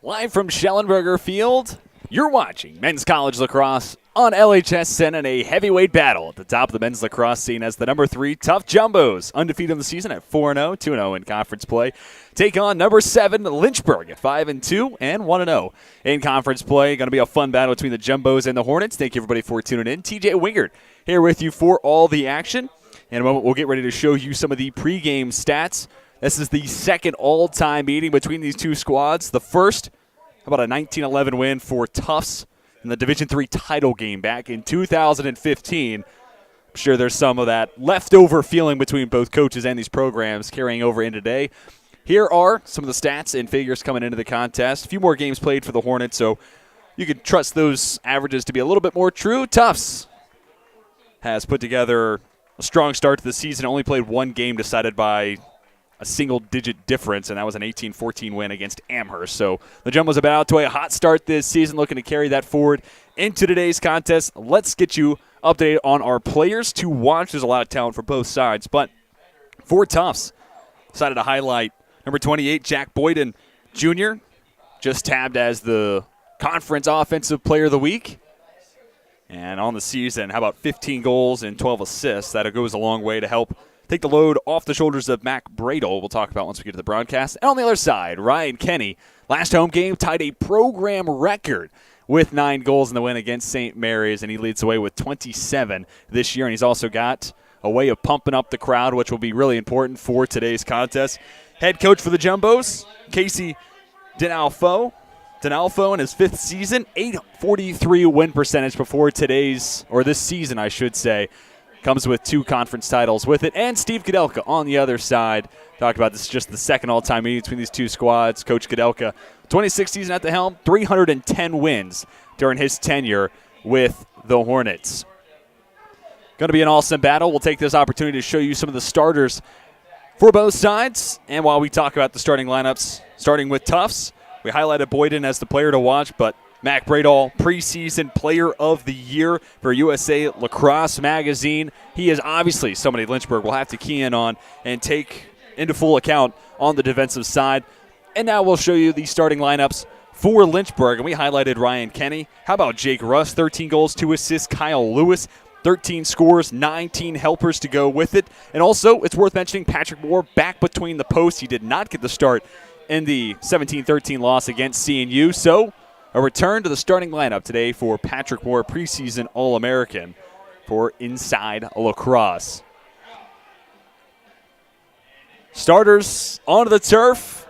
Live from Schellenberger Field, you're watching men's college lacrosse on LHSN in a heavyweight battle at the top of the men's lacrosse scene as the number 3 Tufts Jumbos, undefeated in the season at 4-0, 2-0 in conference play, take on number 7 Lynchburg at 5-2 and 1-0 in conference play. Going to be a fun battle between the Jumbos and the Hornets. Thank you everybody for tuning in. TJ Wingard here with you for all the action. In a moment, we'll get ready to show you some of the pregame stats. This is the second all-time meeting between these two squads. The first, how about a 19-11 win for Tufts in the Division III title game back in 2015. I'm sure there's some of that leftover feeling between both coaches and these programs carrying over in today. Here are some of the stats and figures coming into the contest. A few more games played for the Hornets, so you can trust those averages to be a little bit more true. Tufts has put together a strong start to the season, only played one game decided by a single-digit difference, and that was an 18-14 win against Amherst. So the Jumbos have been out to a hot start this season, looking to carry that forward into today's contest. Let's get you updated on our players to watch. There's a lot of talent for both sides, but for Tufts, decided to highlight number 28, Jack Boyden Jr., just tabbed as the Conference Offensive Player of the Week. And on the season, how about 15 goals and 12 assists? That goes a long way to help take the load off the shoulders of Mac Bradle. We'll talk about once we get to the broadcast. And on the other side, Ryan Kenny, last home game, tied a program record with 9 goals in the win against St. Mary's, and he leads the way with 27 this year. And he's also got a way of pumping up the crowd, which will be really important for today's contest. Head coach for the Jumbos, Casey Dinalfo in his 5th season, .843 win percentage before this season, I should say. Comes with 2 conference titles with it. And Steve Kudelka on the other side. Talked about this, just the second all-time meeting between these two squads. Coach Kudelka, 26th season at the helm, 310 wins during his tenure with the Hornets. Going to be an awesome battle. We'll take this opportunity to show you some of the starters for both sides. And while we talk about the starting lineups, starting with Tufts, we highlighted Boyden as the player to watch, but Mac Bradle, preseason player of the year for USA Lacrosse magazine. He is obviously somebody Lynchburg will have to key in on and take into full account on the defensive side. And now we'll show you the starting lineups for Lynchburg. And we highlighted Ryan Kenny. How about Jake Russ, 13 goals, 2 assists. Kyle Lewis, 13 scores, 19 helpers to go with it. And also, it's worth mentioning Patrick Moore back between the posts. He did not get the start in the 17-13 loss against CNU. So a return to the starting lineup today for Patrick Moore, preseason All-American for Inside Lacrosse. Starters onto the turf.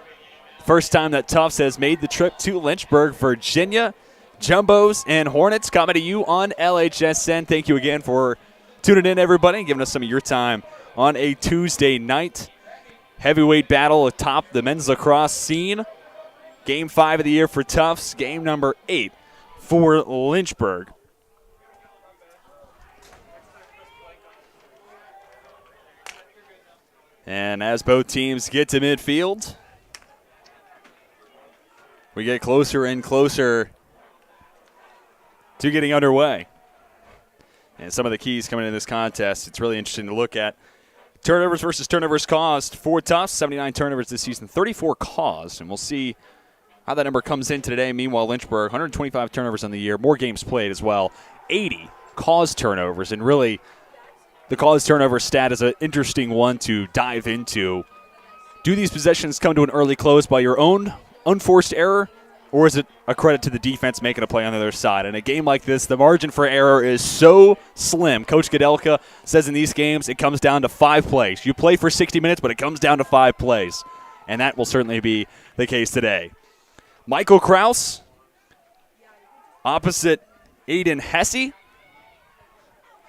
First time that Tufts has made the trip to Lynchburg, Virginia. Jumbos and Hornets coming to you on LHSN. Thank you again for tuning in, everybody, and giving us some of your time on a Tuesday night. Heavyweight battle atop the men's lacrosse scene. Game 5 of the year for Tufts. Game number 8 for Lynchburg. And as both teams get to midfield, we get closer and closer to getting underway. And some of the keys coming into this contest, it's really interesting to look at. Turnovers versus turnovers caused for Tufts. 79 turnovers this season, 34 caused. And we'll see how that number comes in today. Meanwhile, Lynchburg, 125 turnovers on the year, more games played as well. 80 caused turnovers. And really, the caused turnover stat is an interesting one to dive into. Do these possessions come to an early close by your own unforced error, or is it a credit to the defense making a play on the other side? In a game like this, the margin for error is so slim. Coach Kudelka says in these games it comes down to 5 plays. You play for 60 minutes, but it comes down to 5 plays. And that will certainly be the case today. Michael Kraus, opposite Aiden Hesse.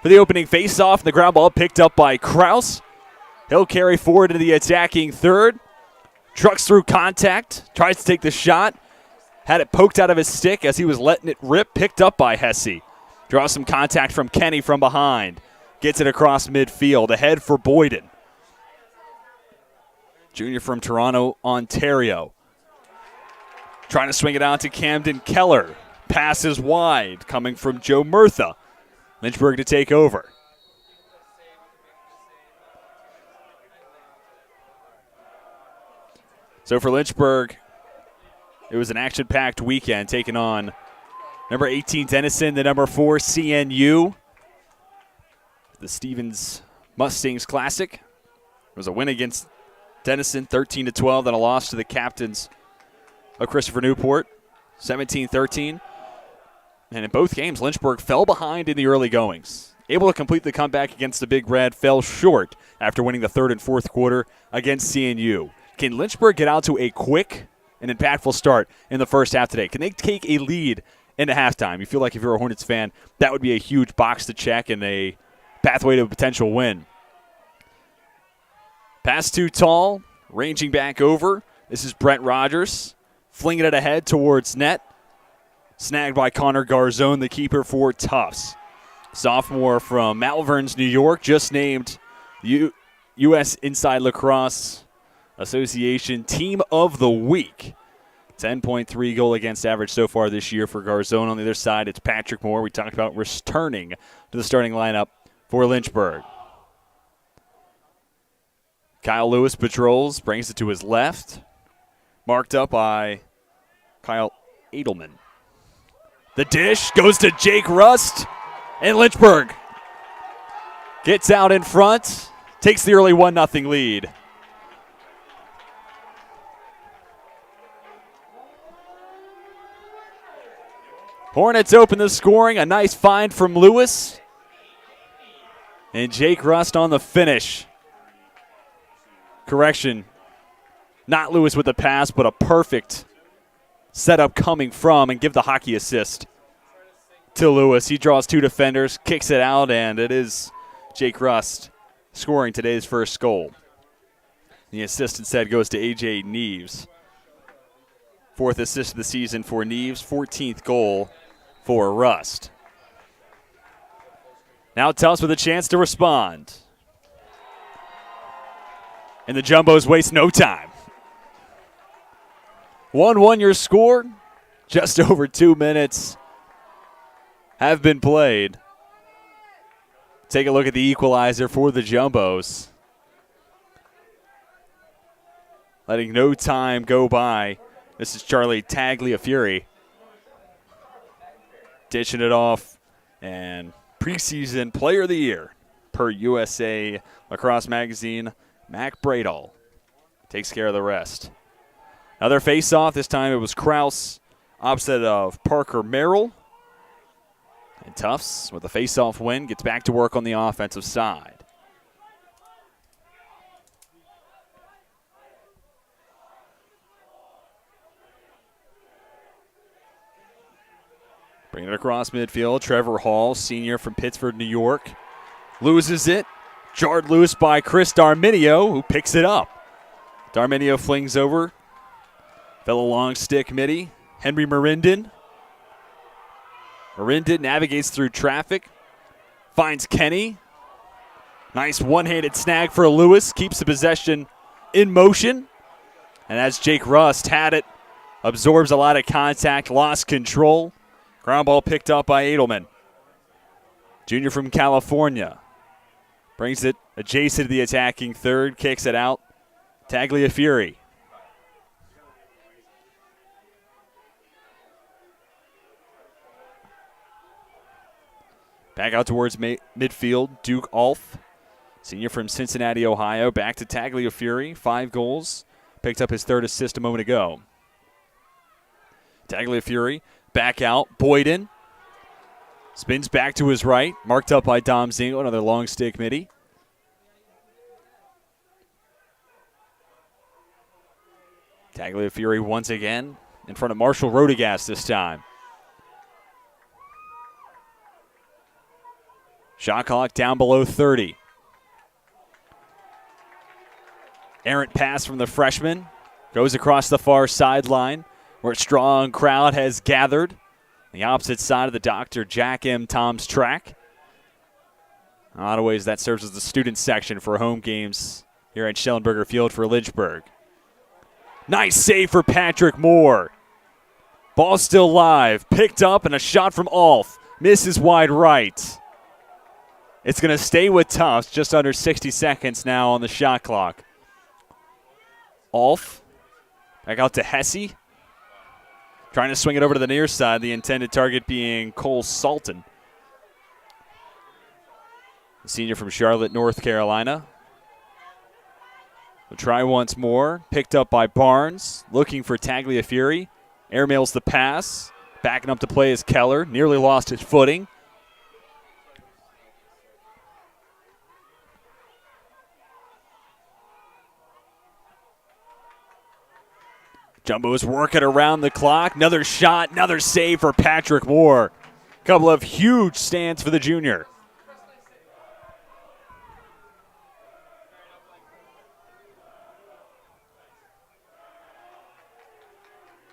For the opening faceoff, the ground ball picked up by Kraus. He'll carry forward into the attacking third. Trucks through contact, tries to take the shot. Had it poked out of his stick as he was letting it rip, picked up by Hesse. Draws some contact from Kenny from behind. Gets it across midfield, ahead for Boyden. Junior from Toronto, Ontario. Trying to swing it out to Camden Keller. Passes wide, coming from Joe Murtha. Lynchburg to take over. So for Lynchburg, It was an action-packed weekend taking on number 18 Denison, the number 4 CNU. The Stevens Mustangs Classic. It was a win against Denison, 13-12, then a loss to the captains of Christopher Newport, 17-13. And in both games, Lynchburg fell behind in the early goings. Able to complete the comeback against the Big Red, fell short after winning the third and fourth quarter against CNU. Can Lynchburg get out to a quick and impactful start in the first half today? Can they take a lead into halftime? You feel like if you're a Hornets fan, that would be a huge box to check and a pathway to a potential win. Pass too tall, ranging back over. This is Brent Rogers, flinging it ahead towards net. Snagged by Connor Garzone, the keeper for Tufts. Sophomore from Malverns, New York, just named U.S. Inside Lacrosse Association Team of the Week. 10.3 goal against average so far this year for Garzone. On the other side, it's Patrick Moore. We talked about returning to the starting lineup for Lynchburg. Kyle Lewis patrols, brings it to his left. Marked up by Kyle Edelman. The dish goes to Jake Rust, and Lynchburg gets out in front, takes the early 1-0 lead. Hornets open the scoring, a nice find from Lewis. And Jake Rust on the finish. Correction, not Lewis with the pass, but a perfect setup coming from, and give the hockey assist to Lewis. He draws 2 defenders, kicks it out, and it is Jake Rust scoring today's first goal. The assist instead goes to A.J. Neves. 4th assist of the season for Neves, 14th goal for Rust. Now Tufts with a chance to respond. And the Jumbos waste no time. 1-1 your score. Just over 2 minutes have been played. Take a look at the equalizer for the Jumbos. Letting no time go by. This is Charlie Tagliafieri. Ditching it off. And preseason player of the year per USA Lacrosse Magazine, Mac Bradall takes care of the rest. Another face-off. This time it was Kraus opposite of Parker Merrill. And Tufts, with a face-off win, gets back to work on the offensive side. Bringing it across midfield. Trevor Hall, senior from Pittsford, New York, loses it. Jarred loose by Chris Darminio, who picks it up. Darminio flings over. Fellow long stick midi. Henry Marinden. Marinden navigates through traffic. Finds Kenny. Nice one-handed snag for Lewis. Keeps the possession in motion. And as Jake Rust had it, absorbs a lot of contact, lost control. Ground ball picked up by Edelman. Junior from California. Brings it adjacent to the attacking third, kicks it out. Tagliafieri. Back out towards midfield, Duke Alf, senior from Cincinnati, Ohio. Back to Tagliafieri, 5 goals. Picked up his 3rd assist a moment ago. Tagliafieri, back out, Boyden. Spins back to his right, marked up by Dom Zingo, another long stick midi. Tagliafieri once again in front of Marshall Rodegas this time. Shot clock down below 30. Errant pass from the freshman. Goes across the far sideline where a strong crowd has gathered. The opposite side of the Dr. Jack M. Tom's track. In a lot of ways, that serves as the student section for home games here at Schellenberger Field for Lynchburg. Nice save for Patrick Moore. Ball still live. Picked up and a shot from Alf. Misses wide right. It's going to stay with Tufts. Just under 60 seconds now on the shot clock. Alf. Back out to Hesse. Trying to swing it over to the near side, the intended target being Cole Salton, the senior from Charlotte, North Carolina. We'll try once more. Picked up by Barnes, looking for Tagliafieri. Airmails the pass. Backing up to play is Keller. Nearly lost his footing. Jumbo's working around the clock. Another shot, another save for Patrick Moore. Couple of huge stands for the junior.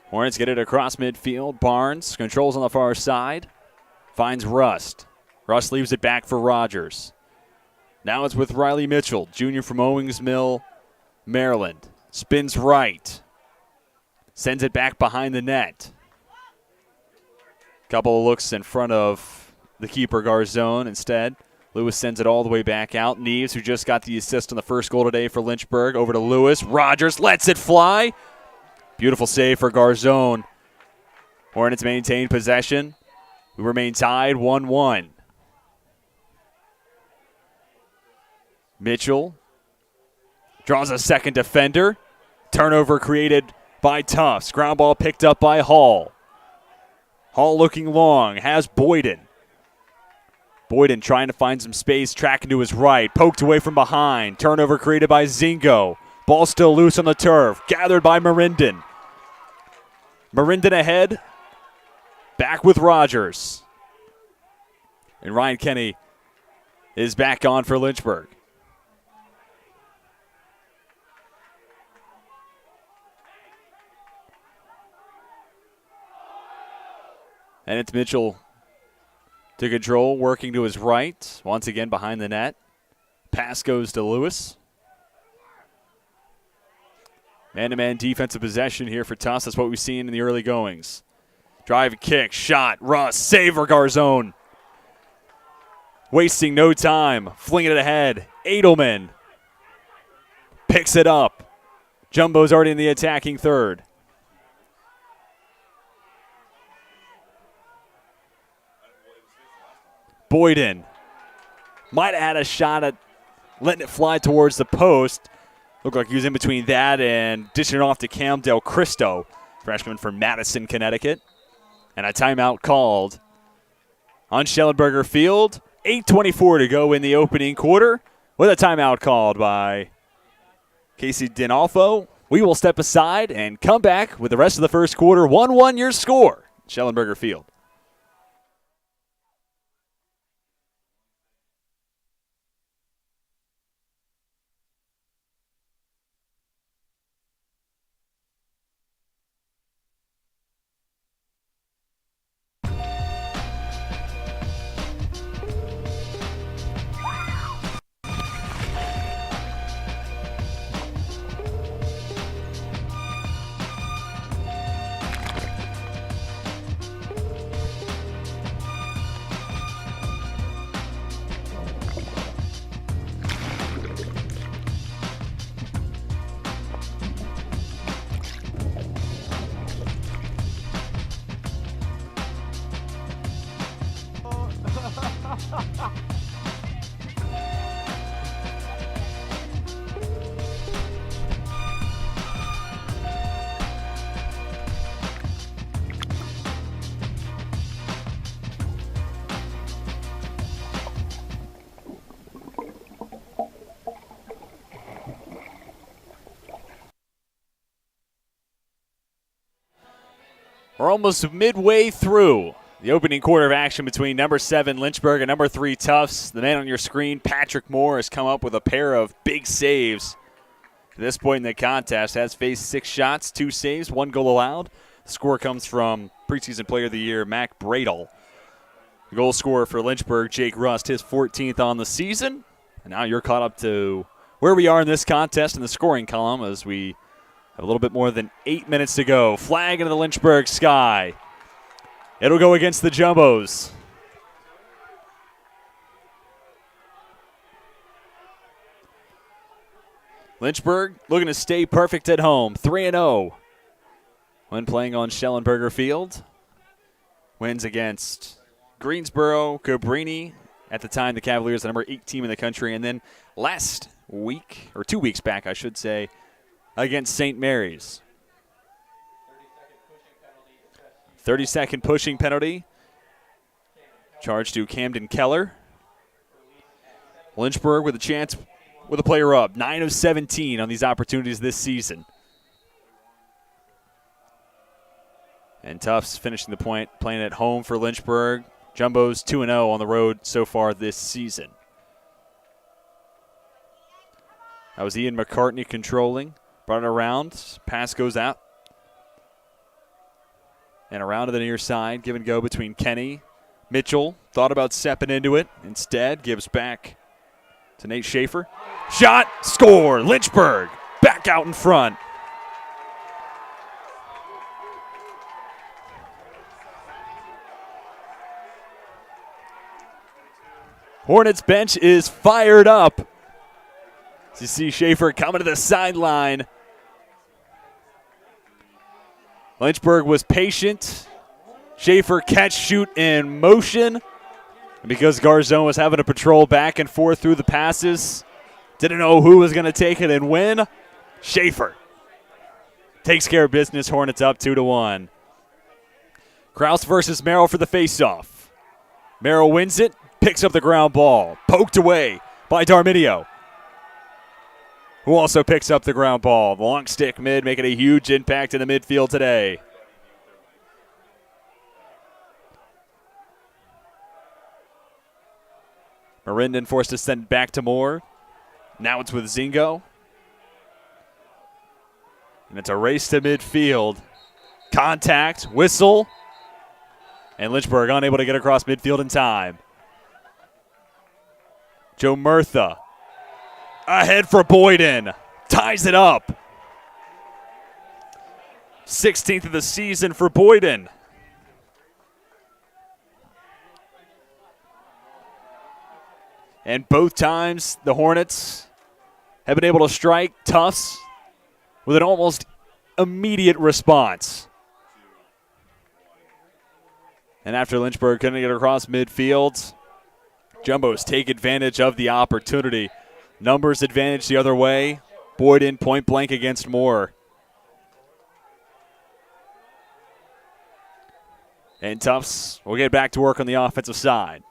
Hornets get it across midfield. Barnes controls on the far side. Finds Rust. Rust leaves it back for Rogers. Now it's with Riley Mitchell, junior from Owings Mill, Maryland. Spins right. Sends it back behind the net. Couple of looks in front of the keeper, Garzone. Instead, Lewis sends it all the way back out. Neves, who just got the assist on the first goal today for Lynchburg, over to Lewis. Rogers lets it fly. Beautiful save for Garzone. Hornets maintain possession. We remain tied 1-1. Mitchell draws a second defender. Turnover created by Tufts. Ground ball picked up by Hall. Hall looking long, has Boyden. Boyden trying to find some space, tracking to his right, poked away from behind. Turnover created by Zingo. Ball still loose on the turf, gathered by Marinden. Marinden ahead, back with Rogers. And Ryan Kenny is back on for Lynchburg. And it's Mitchell to control, working to his right. Once again behind the net. Pass goes to Lewis. Man-to-man defensive possession here for Tufts. That's what we've seen in the early goings. Drive, kick, shot, Russ, save for Garzone. Wasting no time, flinging it ahead. Edelman picks it up. Jumbo's already in the attacking third. Boyden might have had a shot at letting it fly towards the post. Looked like he was in between that and dishing it off to Cam Del Cristo, freshman from Madison, Connecticut. And a timeout called on Schellenberger Field. 8:24 to go in the opening quarter with a timeout called by Casey Dinolfo. We will step aside and come back with the rest of the first quarter. 1-1 your score, Schellenberger Field. We're almost midway through the opening quarter of action between number 7 Lynchburg and number 3 Tufts. The man on your screen, Patrick Moore, has come up with a pair of big saves. At this point in the contest, has faced 6 shots, 2 saves, 1 goal allowed. The score comes from preseason player of the year, Mac Bradle. The goal scorer for Lynchburg, Jake Rust, his 14th on the season. And now you're caught up to where we are in this contest in the scoring column as we have a little bit more than 8 minutes to go. Flag into the Lynchburg sky. It'll go against the Jumbos. Lynchburg looking to stay perfect at home, 3-0. when playing on Schellenberger Field. Wins against Greensboro, Cabrini. At the time, the Cavaliers, the number 8 team in the country. And then last week, or 2 weeks back, I should say, against St. Mary's. 30-second pushing penalty. Charge to Camden Keller. Lynchburg with a chance with a player up. 9 of 17 on these opportunities this season. And Tufts finishing the point, playing at home for Lynchburg. Jumbos 2-0 on the road so far this season. That was Ian McCartney controlling. Brought it around. Pass goes out. And around to the near side. Give and go between Kenny. Mitchell thought about stepping into it. Instead, gives back to Nate Schaefer. Shot, score. Lynchburg back out in front. Hornets bench is fired up. As you see Schaefer coming to the sideline. Lynchburg was patient. Schaefer catch, shoot in motion. And because Garzone was having to patrol back and forth through the passes, didn't know who was going to take it and win. Schaefer takes care of business. Hornets up 2-1. Kraus versus Merrill for the faceoff. Merrill wins it. Picks up the ground ball. Poked away by Darminio, who also picks up the ground ball. The long stick mid making a huge impact in the midfield today. Marinden forced to send back to Moore. Now it's with Zingo. And it's a race to midfield. Contact, whistle. And Lynchburg unable to get across midfield in time. Joe Murtha ahead for Boyden. Ties it up. 16th of the season for Boyden. And both times the Hornets have been able to strike Tufts with an almost immediate response. And after Lynchburg couldn't get across midfield, Jumbos take advantage of the opportunity. Numbers advantage the other way. Boyden point blank against Moore. And Tufts will get back to work on the offensive side.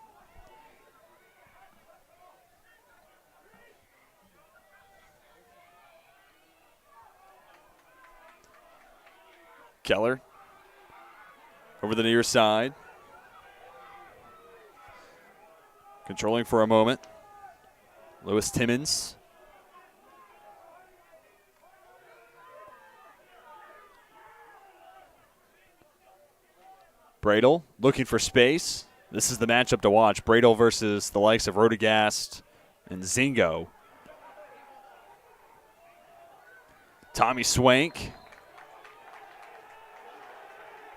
Keller over the near side. Controlling for a moment. Lewis Timmons. Bradle looking for space. This is the matchup to watch. Bradle versus the likes of Rodegast and Zingo. Tommy Swank.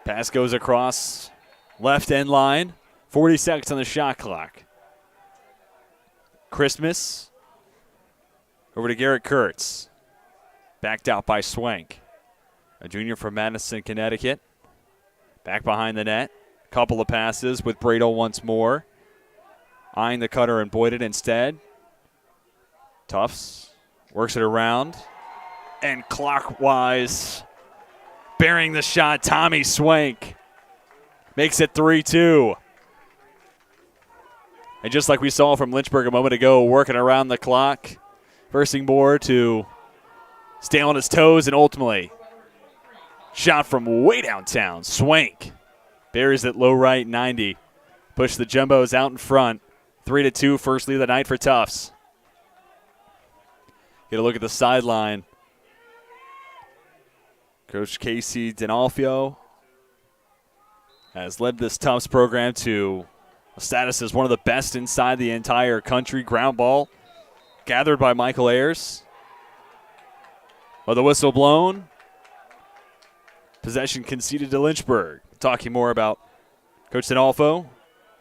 Pass goes across left end line. 40 seconds on the shot clock. Christmas over to Garrett Kurtz. Backed out by Swank. A junior from Madison, Connecticut. Back behind the net. Couple of passes with Bradle once more. Eyeing the cutter and Boyden instead. Tufts works it around. And clockwise, bearing the shot, Tommy Swank. Makes it 3-2. And just like we saw from Lynchburg a moment ago, working around the clock, forcing Moore to stay on his toes, and ultimately shot from way downtown. Swank buries it low right, 90. Push the Jumbos out in front. 3-2, first lead of the night for Tufts. Get a look at the sideline. Coach Casey D'Onofrio has led this Tufts program to a status as one of the best inside the entire country. Ground ball gathered by Michael Ayers. With the whistle blown, possession conceded to Lynchburg. Talking more about Coach D'Onofrio.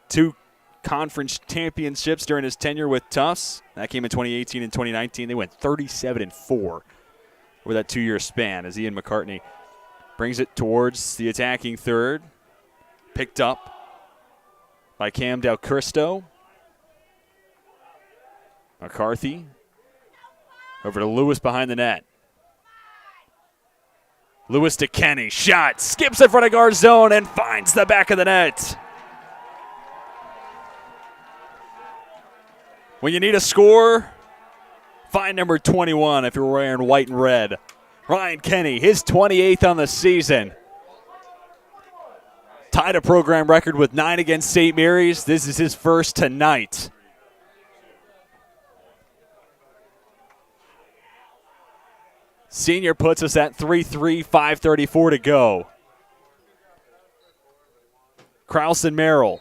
2 conference championships during his tenure with Tufts. That came in 2018 and 2019. They went 37-4 over that 2-year span as Ian McCartney Brings it towards the attacking third. Picked up by Cam Del Cristo. McCarthy over to Lewis behind the net. Lewis to Kenny. Shot. Skips in front of guard zone and finds the back of the net. When you need a score, find number 21 if you're wearing white and red. Ryan Kenny, his 28th on the season. Tied a program record with 9 against St. Mary's. This is his first tonight. Senior puts us at 3-3, 5:34 to go. Kraus and Merrill.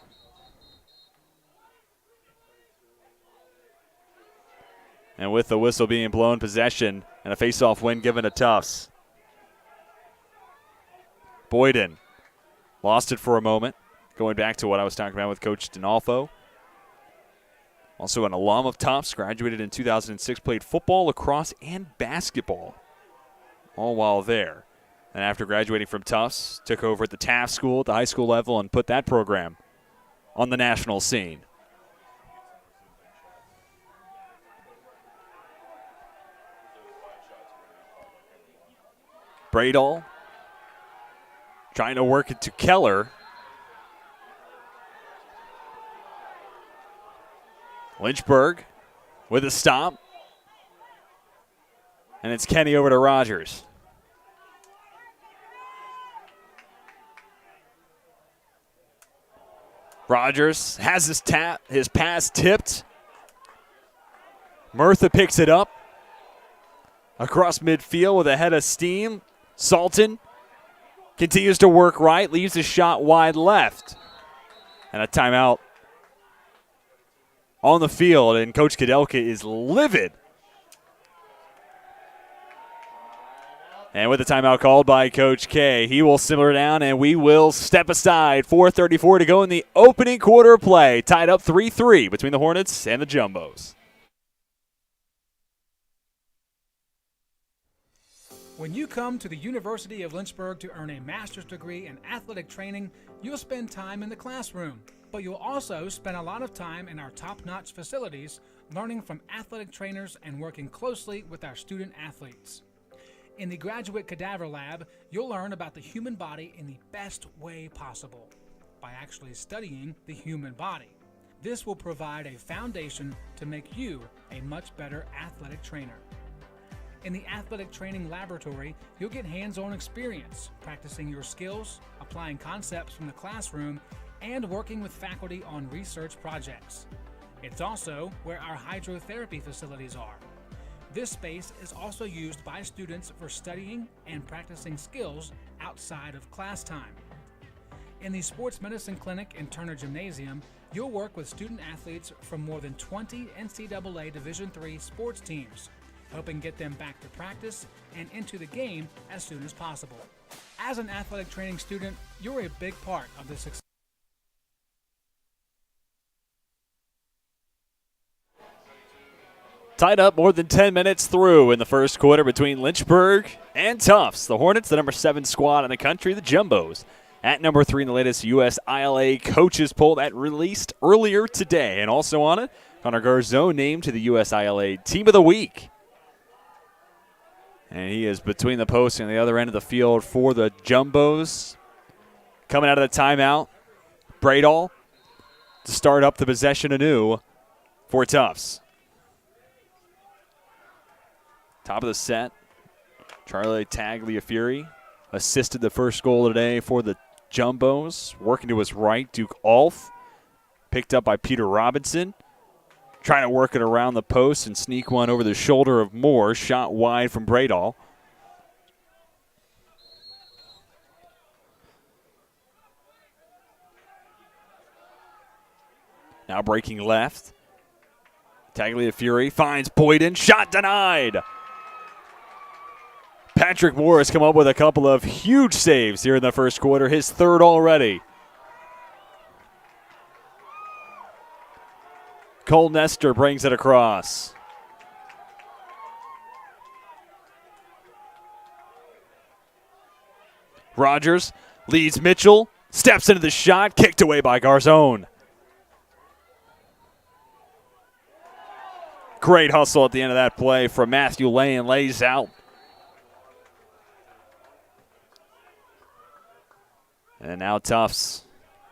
And with the whistle being blown, possession and a face-off win given to Tufts. Boyden lost it for a moment. Going back to what I was talking about with Coach Dinolfo. Also an alum of Tufts, graduated in 2006, played football, lacrosse, and basketball. All while there. And after graduating from Tufts, took over at the Taft School at the high school level and put that program on the national scene. Bradall trying to work it to Keller. Lynchburg with a stop. And it's Kenny over to Rogers. Rogers has his pass tipped. Murtha picks it up. Across midfield with a head of steam. Salton continues to work right, leaves a shot wide left. And a timeout on the field, and Coach Kudelka is livid. And with the timeout called by Coach K, he will simmer down, and we will step aside. 4:34 to go in the opening quarter of play. Tied up 3-3 between the Hornets and the Jumbos. When you come to the University of Lynchburg to earn a master's degree in athletic training, you'll spend time in the classroom, but you'll also spend a lot of time in our top-notch facilities, learning from athletic trainers and working closely with our student athletes. In the Graduate Cadaver Lab, you'll learn about the human body in the best way possible, by actually studying the human body. This will provide a foundation to make you a much better athletic trainer. In the Athletic Training Laboratory, you'll get hands-on experience, practicing your skills, applying concepts from the classroom, and working with faculty on research projects. It's also where our hydrotherapy facilities are. This space is also used by students for studying and practicing skills outside of class time. In the Sports Medicine Clinic and Turner Gymnasium, you'll work with student athletes from more than 20 NCAA Division III sports teams, helping get them back to practice and into the game as soon as possible. As an athletic training student, you're a big part of this success. Tied up more than 10 minutes through in the first quarter between Lynchburg and Tufts. The Hornets, the number 7 squad in the country, the Jumbos, at number 3 in the latest USILA coaches poll that released earlier today. And also on it, Connor Garzone named to the USILA Team of the Week. And he is between the posts and the other end of the field for the Jumbos. Coming out of the timeout, Bradall to start up the possession anew for Tufts. Top of the set, Charlie Tagliafieri assisted the first goal today for the Jumbos. Working to his right, Duke Alf, picked up by Peter Robinson. Trying to work it around the post and sneak one over the shoulder of Moore. Shot wide from Bradall. Now breaking left. Tagliafieri finds Boyden. Shot denied. Patrick Moore has come up with a couple of huge saves here in the first quarter, his third already. Cole Nestor brings it across. Rogers leads Mitchell, steps into the shot, kicked away by Garzone. Great hustle at the end of that play from Matthew Lane, lays out. And now Tufts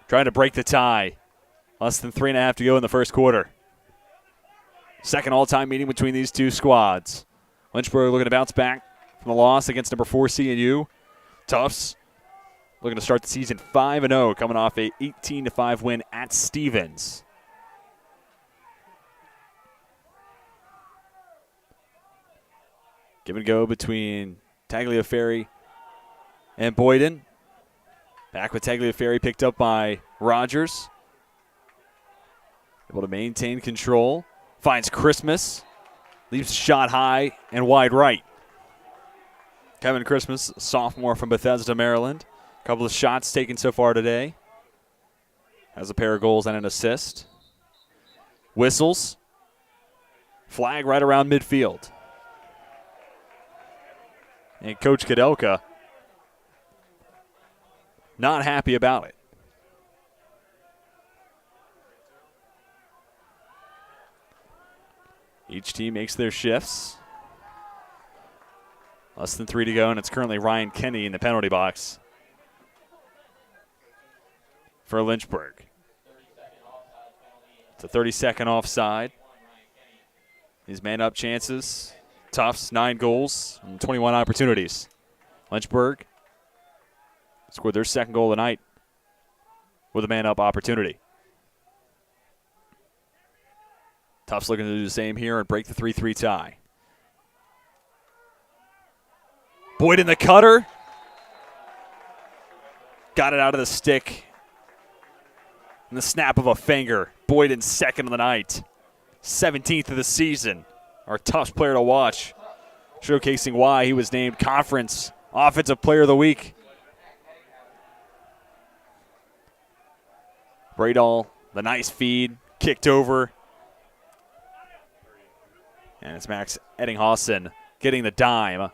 trying to break the tie. Less than 3.5 to go in the first quarter. Second all-time meeting between these two squads. Lynchburg looking to bounce back from the loss against number 4 CNU. Tufts looking to start the season 5-0, coming off a 18-5 win at Stevens. Give and go between Tagliaferri and Boyden. Back with Tagliaferri, picked up by Rogers. Able to maintain control. Finds Christmas. Leaves shot high and wide right. Kevin Christmas, sophomore from Bethesda, Maryland. A couple of shots taken so far today. Has a pair of goals and an assist. Whistles. Flag right around midfield. And Coach Kadelka not happy about it. Each team makes their shifts. Less than 3 to go, and it's currently Ryan Kenny in the penalty box for Lynchburg. It's a 30-second offside. These man-up chances. Tufts, 9 goals and 21 opportunities. Lynchburg scored their second goal of the night with a man-up opportunity. Tufts looking to do the same here and break the 3-3 tie. Boyd in the cutter. Got it out of the stick. In the snap of a finger. Boyd in second of the night. 17th of the season. Our Tufts player to watch. Showcasing why he was named Conference Offensive Player of the Week. Bradall, the nice feed. Kicked over. And it's Max Eddinghausen getting the dime.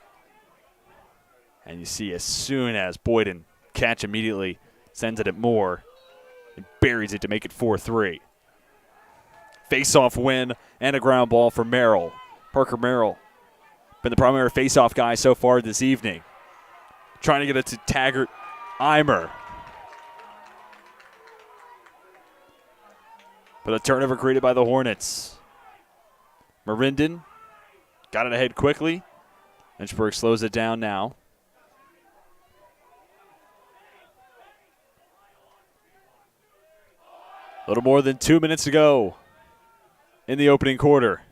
And you see as soon as Boyden catch immediately, sends it at Moore and buries it to make it 4-3. Face-off win and a ground ball for Merrill. Parker Merrill been the primary face-off guy so far this evening. Trying to get it to Taggart Eimer. But a turnover created by the Hornets. Marinden got it ahead quickly. Lynchburg slows it down now. A little more than 2 minutes to go in the opening quarter.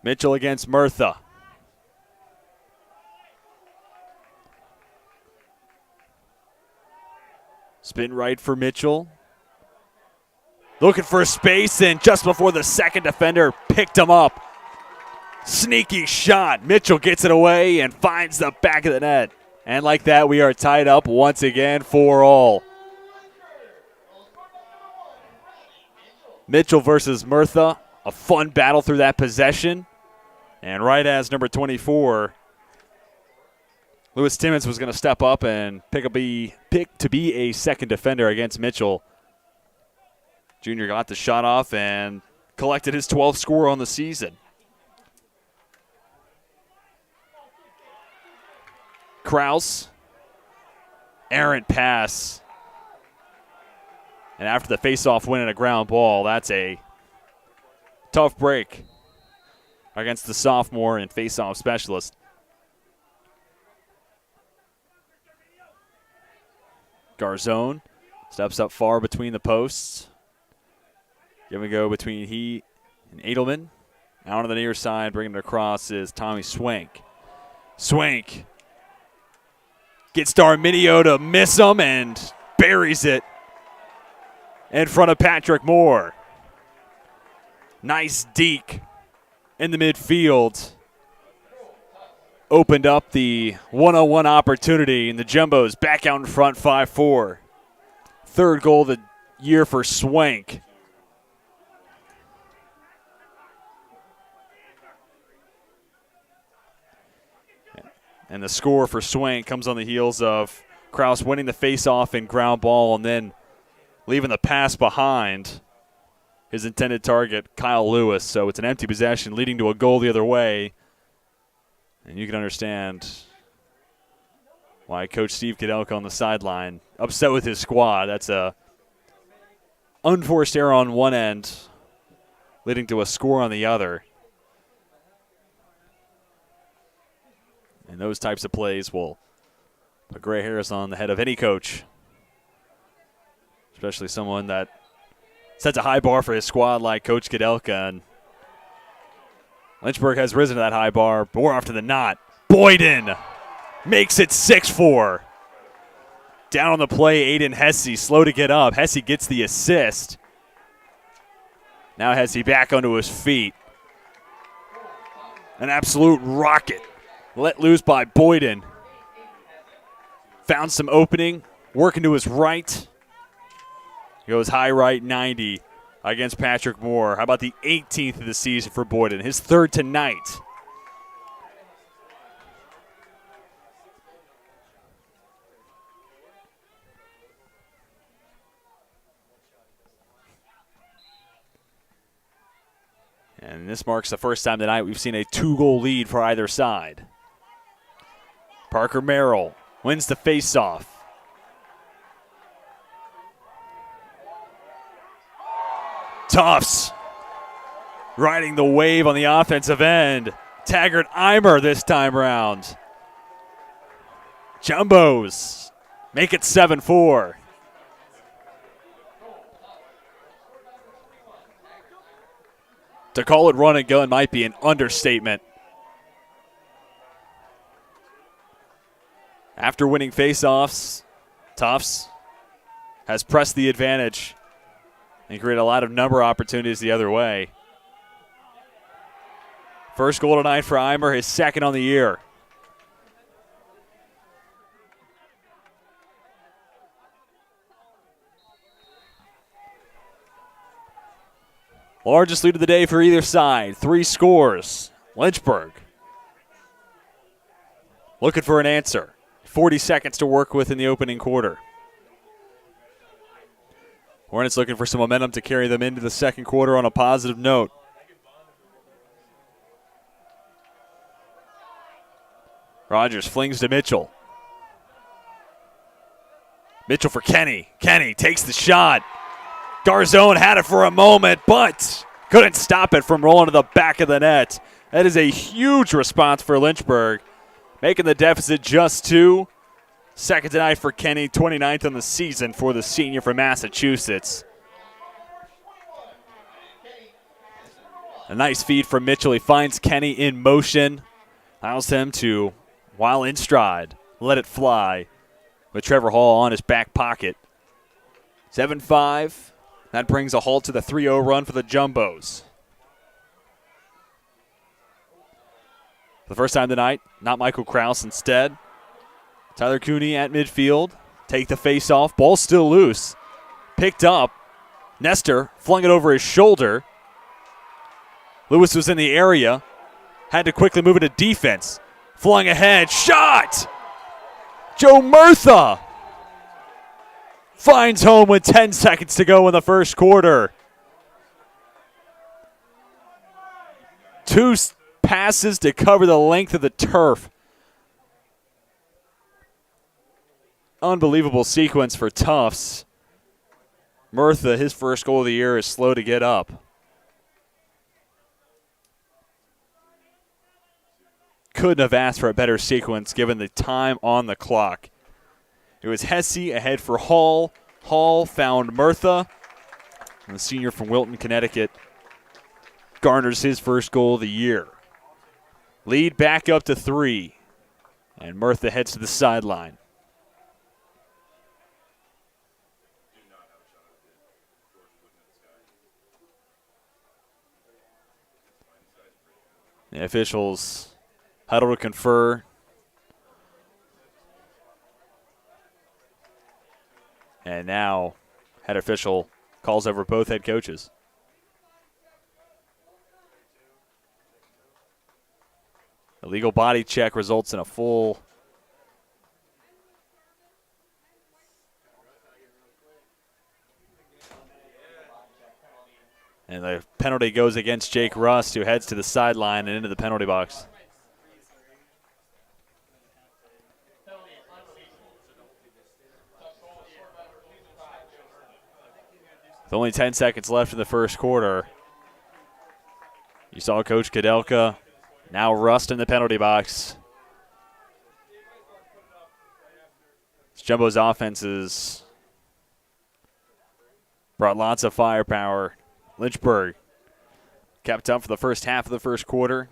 Mitchell against Murtha. Spin right for Mitchell. Looking for space, and just before the second defender picked him up. Sneaky shot. Mitchell gets it away and finds the back of the net. And like that, we are tied up once again 4-4. Mitchell versus Murtha. A fun battle through that possession. And right as number 24, Lewis Timmons was going to step up and pick to be a second defender against Mitchell. Junior got the shot off and collected his 12th score on the season. Kraus, errant pass. And after the faceoff win and a ground ball, that's a tough break against the sophomore and faceoff specialist. Garzone steps up far between the posts. Give and go between he and Edelman. Out on the near side, bringing it across is Tommy Swank. Swank gets Darminio to miss him and buries it in front of Patrick Moore. Nice deke in the midfield. Opened up the one-on-one opportunity, and the Jumbos back out in front 5-4. Third goal of the year for Swank. And the score for Swank comes on the heels of Kraus winning the faceoff and ground ball and then leaving the pass behind his intended target, Kyle Lewis. So it's an empty possession leading to a goal the other way. And you can understand why Coach Steve Kudelka on the sideline upset with his squad. That's a unforced error on one end, leading to a score on the other. And those types of plays will put gray hairs on the head of any coach, especially someone that sets a high bar for his squad like Coach Kudelka. And Lynchburg has risen to that high bar more often than not. Boyden makes it 6-4. Down on the play, Aiden Hesse, slow to get up. Hesse gets the assist. Now Hesse back onto his feet. An absolute rocket let loose by Boyden. Found some opening, working to his right. Goes high right 90 against Patrick Moore. How about the 18th of the season for Boyden, his third tonight. And this marks the first time tonight we've seen a 2-goal lead for either side. Parker Merrill wins the faceoff. Tufts riding the wave on the offensive end. Taggart Eimer this time round. Jumbos make it 7-4. To call it run and gun might be an understatement. After winning faceoffs, Tufts has pressed the advantage and created a lot of number opportunities the other way. First goal tonight for Eimer, his second on the year. Largest lead of the day for either side. 3 scores. Lynchburg looking for an answer. 40 seconds to work with in the opening quarter. Hornets looking for some momentum to carry them into the second quarter on a positive note. Rogers flings to Mitchell. Mitchell for Kenny. Kenny takes the shot. Garzone had it for a moment, but couldn't stop it from rolling to the back of the net. That is a huge response for Lynchburg, making the deficit just 2. Second tonight for Kenny, 29th on the season for the senior from Massachusetts. A nice feed from Mitchell. He finds Kenny in motion, allows him to, while in stride, let it fly with Trevor Hall on his back pocket. 7-5. That brings a halt to the 3-0 run for the Jumbos. For the first time tonight, not Michael Kraus instead. Tyler Cooney at midfield. Take the face off. Ball still loose. Picked up. Nestor flung it over his shoulder. Lewis was in the area. Had to quickly move it to defense. Flung ahead. Shot! Joe Murtha finds home with 10 seconds to go in the first quarter. 2 passes to cover the length of the turf. Unbelievable sequence for Tufts. Murtha, his first goal of the year, is slow to get up. Couldn't have asked for a better sequence given the time on the clock. It was Hesse ahead for Hall. Hall found Murtha. And the senior from Wilton, Connecticut, garners his first goal of the year. Lead back up to 3. And Murtha heads to the sideline. The officials huddle to confer. And now, head official calls over both head coaches. Illegal body check results in a full. And the penalty goes against Jake Rust, who heads to the sideline and into the penalty box. With only 10 seconds left in the first quarter, you saw Coach Kadelka, now Rust in the penalty box. Jumbo's offense has brought lots of firepower. Lynchburg kept up for the first half of the first quarter.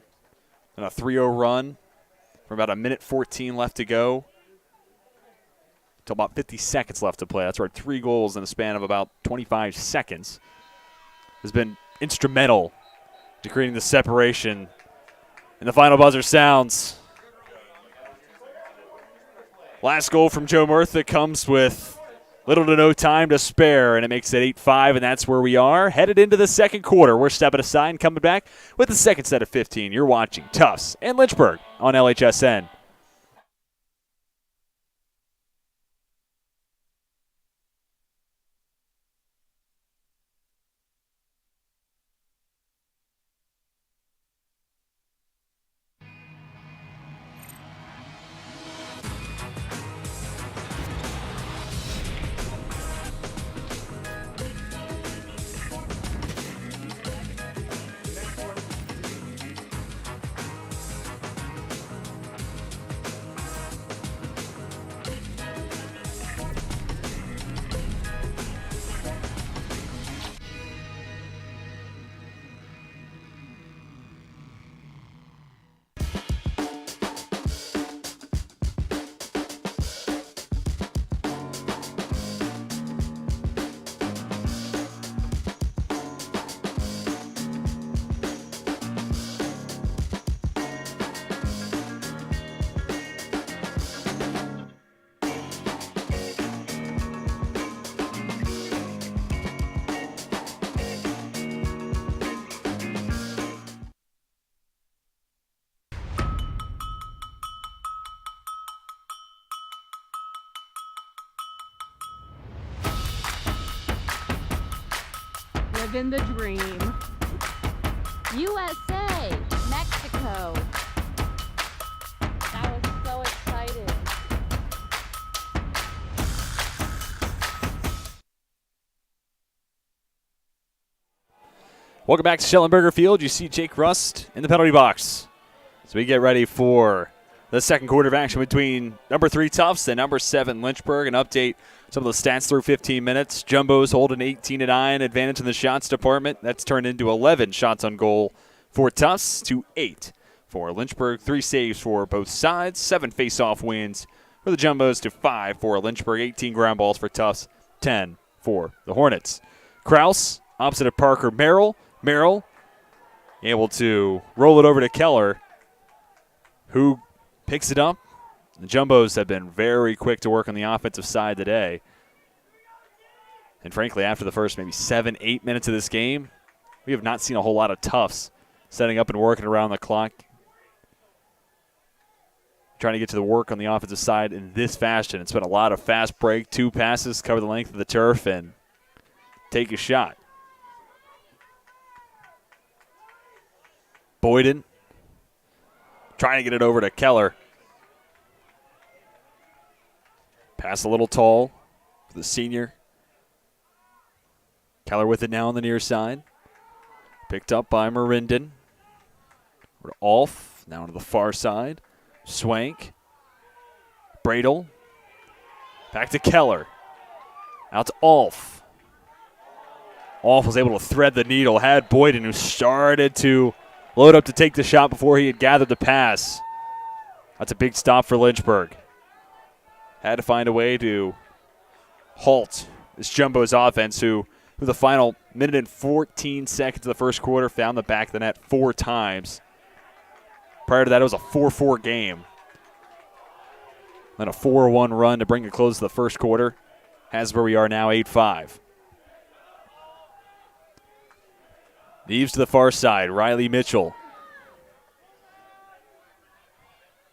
And a 3-0 run for about 1:14 left to go. Till about 50 seconds left to play. That's right, 3 goals in a span of about 25 seconds. Has been instrumental to creating the separation. And the final buzzer sounds. Last goal from Joe Murtha comes with little to no time to spare, and it makes it 8-5, and that's where we are. Headed into the second quarter. We're stepping aside and coming back with the second set of 15. You're watching Tufts and Lynchburg on LHSN. Living the dream. USA, Mexico. That was so exciting. Welcome back to Schellenberger Field. You see Jake Rust in the penalty box. So we get ready for the second quarter of action between number 3 Tufts and number 7 Lynchburg. An update, some of the stats through 15 minutes. Jumbo's holding 18-9 advantage in the shots department. That's turned into 11 shots on goal for Tufts to 8 for Lynchburg. 3 saves for both sides. 7 face-off wins for the Jumbos to 5 for Lynchburg. 18 ground balls for Tufts. 10 for the Hornets. Kraus opposite of Parker Merrill. Merrill able to roll it over to Keller, who picks it up. The Jumbos have been very quick to work on the offensive side today. And frankly, after the first maybe 7-8 minutes of this game, we have not seen a whole lot of Tufts setting up and working around the clock, trying to get to the work on the offensive side in this fashion. It's been a lot of fast break, 2 passes, cover the length of the turf, and take a shot. Boyden trying to get it over to Keller. Pass a little tall for the senior. Keller with it now on the near side. Picked up by Marinden. Over to Alf, now to the far side. Swank. Bradle. Back to Keller. Out to Alf. Alf was able to thread the needle. Had Boyden, who started to load up to take the shot before he had gathered the pass. That's a big stop for Lynchburg. Had to find a way to halt this Jumbo's offense, who for the final minute and 14 seconds of the first quarter found the back of the net 4 times. Prior to that, it was a 4-4 game. Then a 4-1 run to bring a close to the first quarter. Has where we are now, 8-5. Neves to the far side. Riley Mitchell.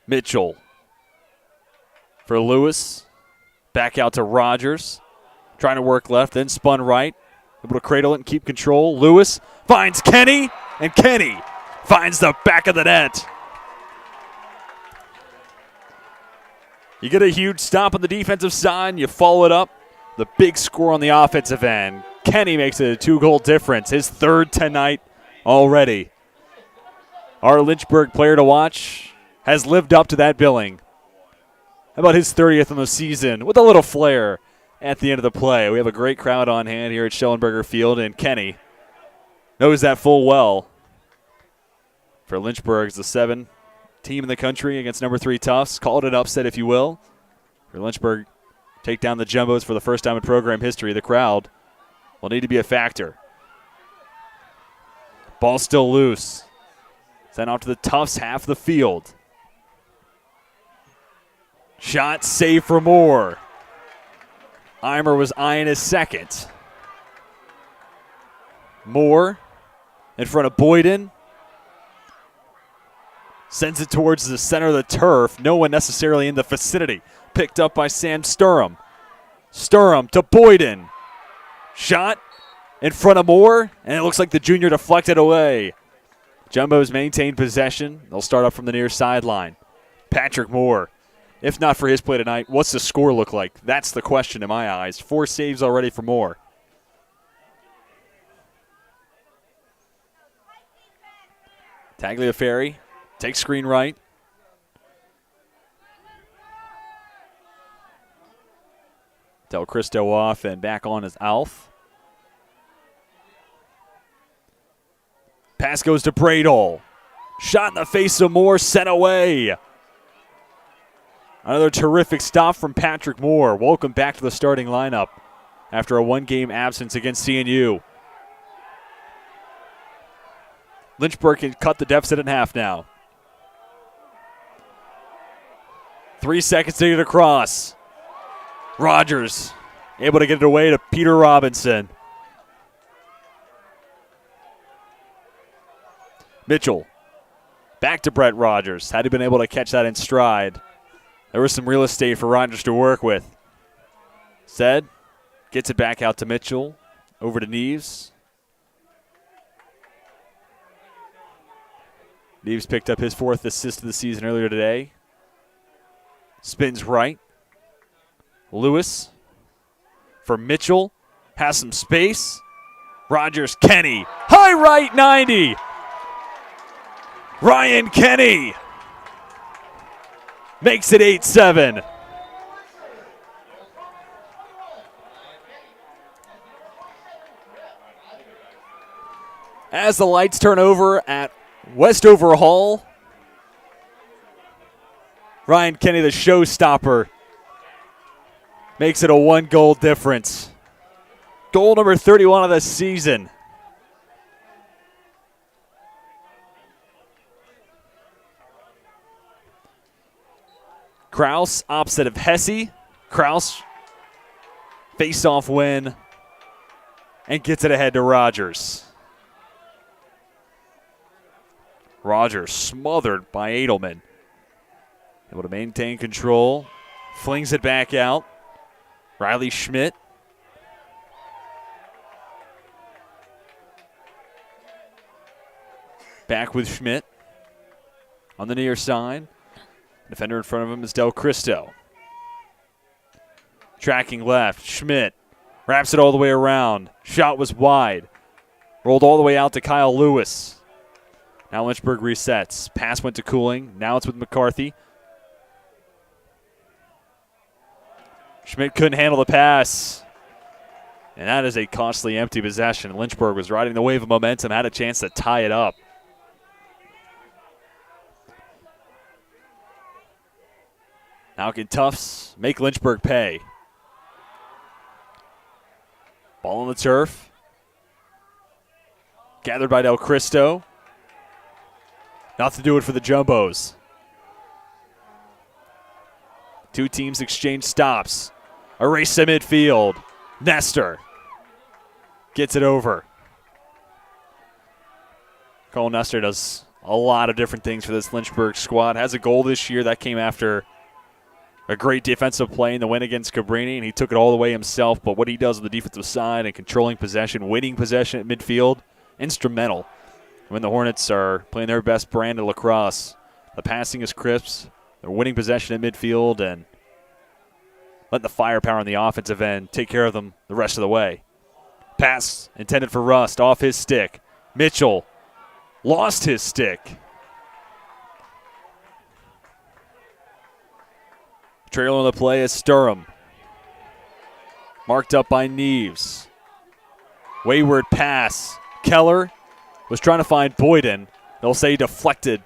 Mitchell for Lewis. Back out to Rogers. Trying to work left, then spun right. Able to cradle it and keep control. Lewis finds Kenny, and Kenny finds the back of the net. You get a huge stop on the defensive side, you follow it up. The big score on the offensive end. Kenny makes it a 2-goal difference, his third tonight already. Our Lynchburg player to watch has lived up to that billing. How about his 30th on the season with a little flair at the end of the play? We have a great crowd on hand here at Schellenberger Field, and Kenny knows that full well. For Lynchburg, it's the 7 team in the country against number 3 Tufts. Call it an upset, if you will. For Lynchburg, take down the Jumbos for the first time in program history. The crowd will need to be a factor. Ball still loose. Sent off to the Tufts half the field. Shot saved for Moore. Eimer was eyeing his second. Moore in front of Boyden. Sends it towards the center of the turf. No one necessarily in the vicinity. Picked up by Sam Sturham. Sturham to Boyden. Shot in front of Moore, and it looks like the junior deflected away. Jumbos maintain possession. They'll start up from the near sideline. Patrick Moore. If not for his play tonight, what's the score look like? That's the question in my eyes. 4 saves already for Moore. Tagliaferri takes screen right. Del Cristo off and back on as Alf. Pass goes to Bradle. Shot in the face of Moore, sent away. Another terrific stop from Patrick Moore. Welcome back to the starting lineup after a 1-game absence against CNU. Lynchburg can cut the deficit in half now. 3 seconds to get across. Rogers able to get it away to Peter Robinson. Mitchell back to Brett Rogers. Had he been able to catch that in stride, there was some real estate for Rogers to work with. Said, gets it back out to Mitchell. Over to Neves. Neves picked up his 4th assist of the season earlier today. Spins right. Lewis for Mitchell. Has some space. Rogers, Kenny. High right, 90. Ryan Kenny makes it 8-7. As the lights turn over at Westover Hall, Ryan Kenny, the showstopper, makes it a 1-goal difference. Goal number 31 of the season. Kraus opposite of Hesse. Kraus face-off win and gets it ahead to Rogers. Rogers smothered by Edelman. Able to maintain control. Flings it back out. Riley Schmidt. Back with Schmidt on the near side. Defender in front of him is Del Cristo. Tracking left. Schmidt wraps it all the way around. Shot was wide. Rolled all the way out to Kyle Lewis. Now Lynchburg resets. Pass went to Cooling. Now it's with McCarthy. Schmidt couldn't handle the pass. And that is a costly empty possession. Lynchburg was riding the wave of momentum, had a chance to tie it up. Now can Tufts make Lynchburg pay? Ball on the turf. Gathered by Del Cristo. Not to do it for the Jumbos. 2 teams exchange stops. A race to midfield. Nestor gets it over. Cole Nestor does a lot of different things for this Lynchburg squad. Has a goal this year. That came after a great defensive play in the win against Cabrini, and he took it all the way himself. But what he does on the defensive side and controlling possession, winning possession at midfield, instrumental when the Hornets are playing their best brand of lacrosse. The passing is crisp. They're winning possession at midfield and letting the firepower on the offensive end take care of them the rest of the way. Pass intended for Rust, off his stick. Mitchell lost his stick. Trailing the play is Sturham. Marked up by Neves. Wayward pass. Keller was trying to find Boyden. They'll say deflected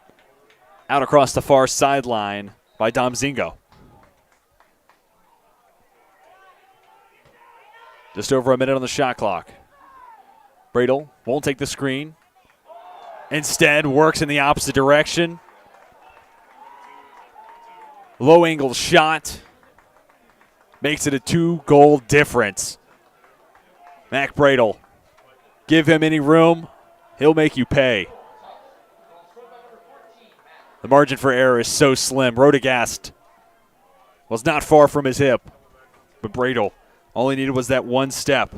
out across the far sideline by Dom Zingo. Just over a minute on the shot clock. Bradel won't take the screen. Instead, works in the opposite direction. Low angle shot. Makes it a 2-goal difference. Mac Bradel. Give him any room, he'll make you pay. The margin for error is so slim. Rodegast was not far from his hip, but Bradel, all he needed was that one step.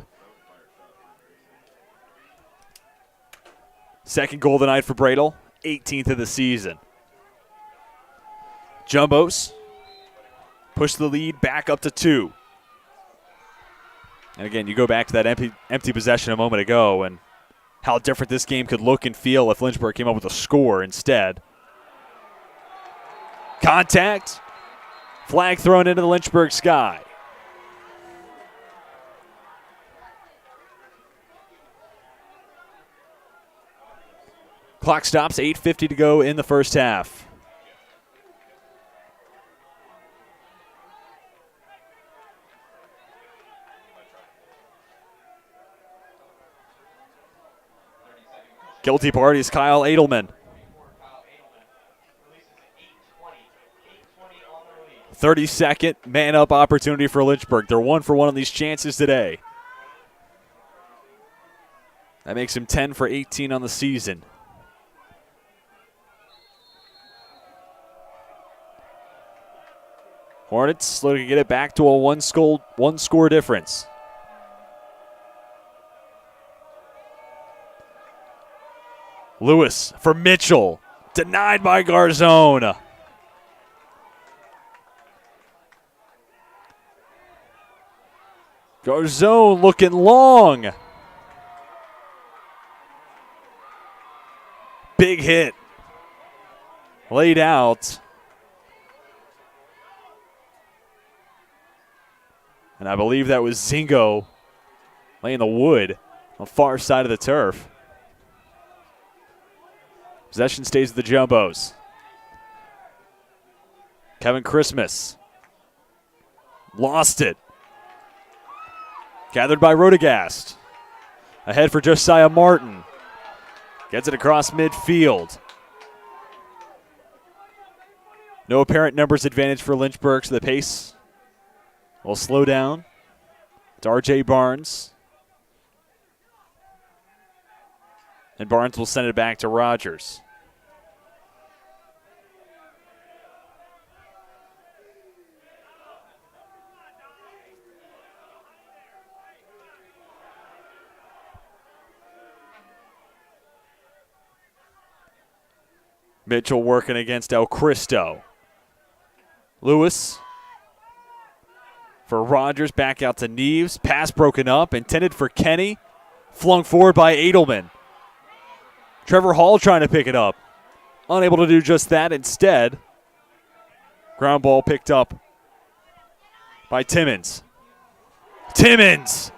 Second goal of the night for Bradel, 18th of the season. Jumbos push the lead back up to 2. And again, you go back to that empty possession a moment ago and how different this game could look and feel if Lynchburg came up with a score instead. Contact. Flag thrown into the Lynchburg sky. Clock stops, 8:50 to go in the first half. Guilty party is Kyle Edelman. 32nd man-up opportunity for Lynchburg. They're 1 for 1 on these chances today. That makes him 10 for 18 on the season. Hornets looking to get it back to a one-score difference. Lewis for Mitchell. Denied by Garzone. Garzone looking long. Big hit. Laid out. And I believe that was Zingo laying the wood on the far side of the turf. Possession stays with the Jumbos. Kevin Christmas. Lost it. Gathered by Rodegast. Ahead for Josiah Martin. Gets it across midfield. No apparent numbers advantage for Lynchburg, so the pace will slow down. It's R.J. Barnes. And Barnes will send it back to Rogers. Mitchell working against El Cristo. Lewis for Rogers, back out to Neves. Pass broken up, intended for Kenny. Flung forward by Edelman. Trevor Hall trying to pick it up. Unable to do just that. Instead, ground ball picked up by Timmons. Timmons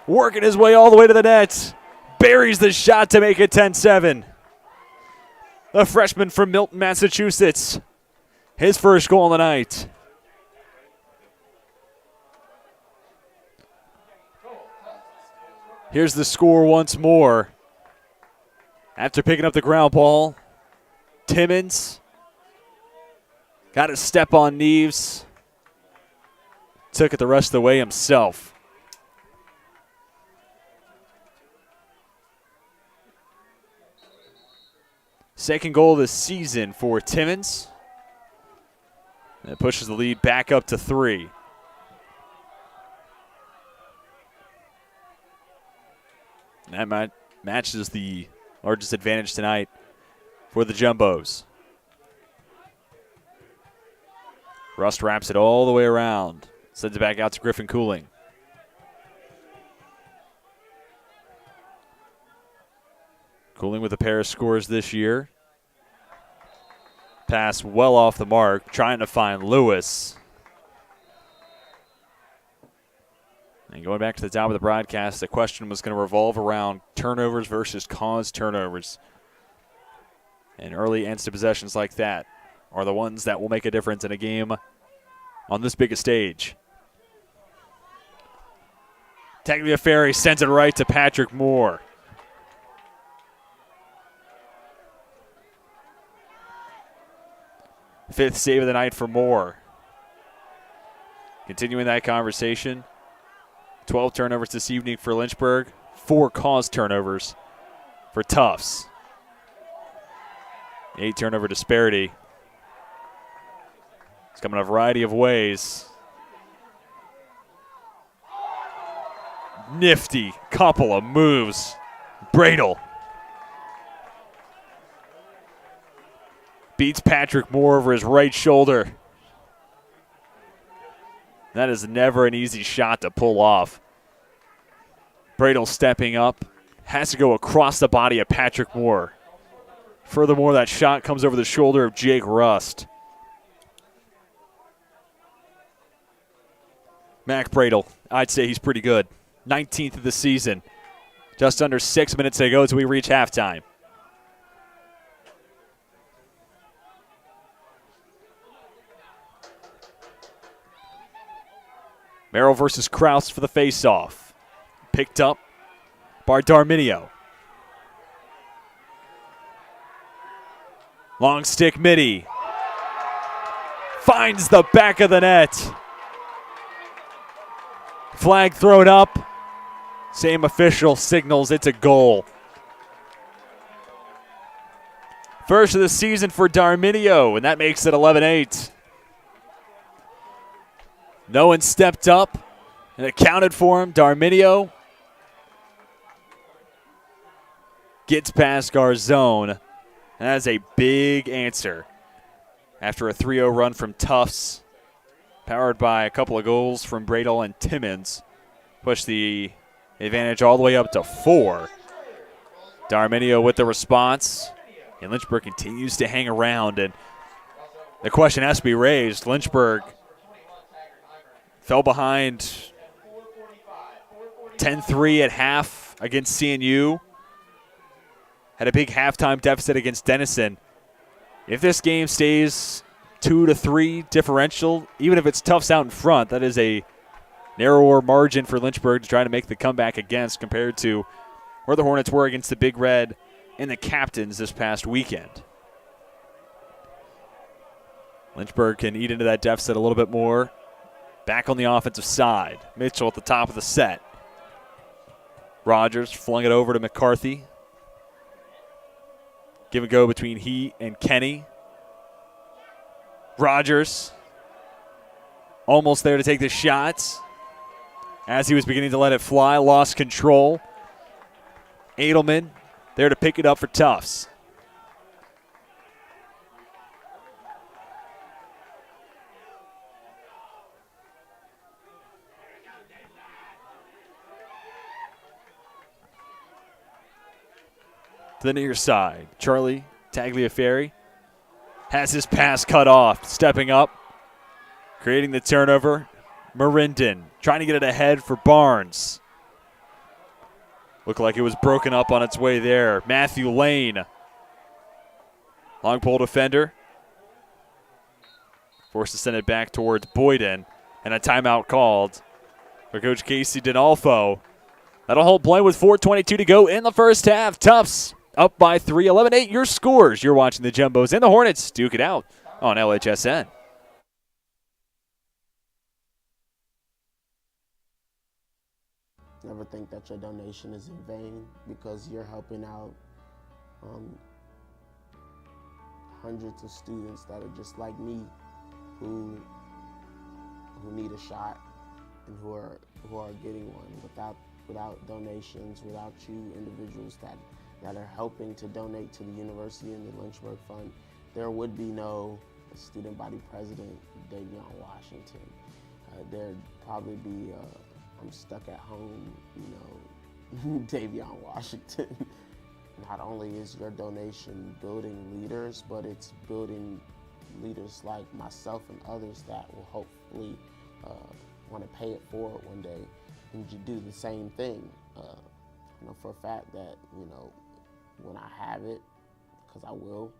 working his way all the way to the net. Buries the shot to make it 10-7. The freshman from Milton, Massachusetts. His first goal of the night. Here's the score once more. After picking up the ground ball, Timmons got a step on Neves. Took it the rest of the way himself. Second goal of the season for Timmons. And it pushes the lead back up to 3. And that matches the largest advantage tonight for the Jumbos. Rust wraps it all the way around. Sends it back out to Griffin Cooling. Cooling with a pair of scores this year. Pass well off the mark, trying to find Lewis. And going back to the top of the broadcast, the question was going to revolve around turnovers versus caused turnovers. And early instant possessions like that are the ones that will make a difference in a game on this big a stage. Tagliaferri sends it right to Patrick Moore. Fifth save of the night for Moore. Continuing that conversation, 12 turnovers this evening for Lynchburg, 4 caused turnovers for Tufts. 8 turnover disparity. It's coming a variety of ways. Nifty couple of moves. Bradle beats Patrick Moore over his right shoulder. That is never an easy shot to pull off. Bradle stepping up, has to go across the body of Patrick Moore. Furthermore, that shot comes over the shoulder of Jake Rust. Mac Bradle, I'd say he's pretty good. 19th of the season. Just under 6 minutes to go as we reach halftime. Merrill versus Kraus for the faceoff. Picked up by Darminio. Long stick midi. Finds the back of the net. Flag thrown up. Same official signals it's a goal. First of the season for Darminio, and that makes it 11-8. No one stepped up and accounted for him. Darminio gets past Garzone, and that's a big answer after a 3-0 run from Tufts, powered by a couple of goals from Bradle and Timmons. Push the advantage all the way up to 4. Darminio with the response, and Lynchburg continues to hang around, and the question has to be raised. Lynchburg fell behind 10-3 at half against CNU. Had a big halftime deficit against Denison. If this game stays 2-3 differential, even if it's Tufts out in front, that is a narrower margin for Lynchburg to try to make the comeback against compared to where the Hornets were against the Big Red and the Captains this past weekend. Lynchburg can eat into that deficit a little bit more. Back on the offensive side. Mitchell at the top of the set. Rogers flung it over to McCarthy. Give and go between he and Kenny. Rogers almost there to take the shots. As he was beginning to let it fly, lost control. Edelman there to pick it up for Tufts. To the near side, Charlie Tagliaferri has his pass cut off, stepping up, creating the turnover. Marinden trying to get it ahead for Barnes. Looked like it was broken up on its way there. Matthew Lane, long pole defender, forced to send it back towards Boyden, and a timeout called for Coach Casey Dinolfo. That'll hold play with 4:22 to go in the first half. Tufts up by 3, 11-8. Your scores. You're watching the Jumbos and the Hornets duke it out on LHSN. Never think that your donation is in vain because you're helping out hundreds of students that are just like me, who need a shot and who are getting one without donations, without you individuals that are helping to donate to the university and the Lynchburg Fund, there would be no student body president Davion Washington. There'd probably be I'm stuck at home, Davion Washington. Not only is your donation building leaders, but it's building leaders like myself and others that will hopefully want to pay it forward one day and do the same thing. I know for a fact that, when I have it, because I will,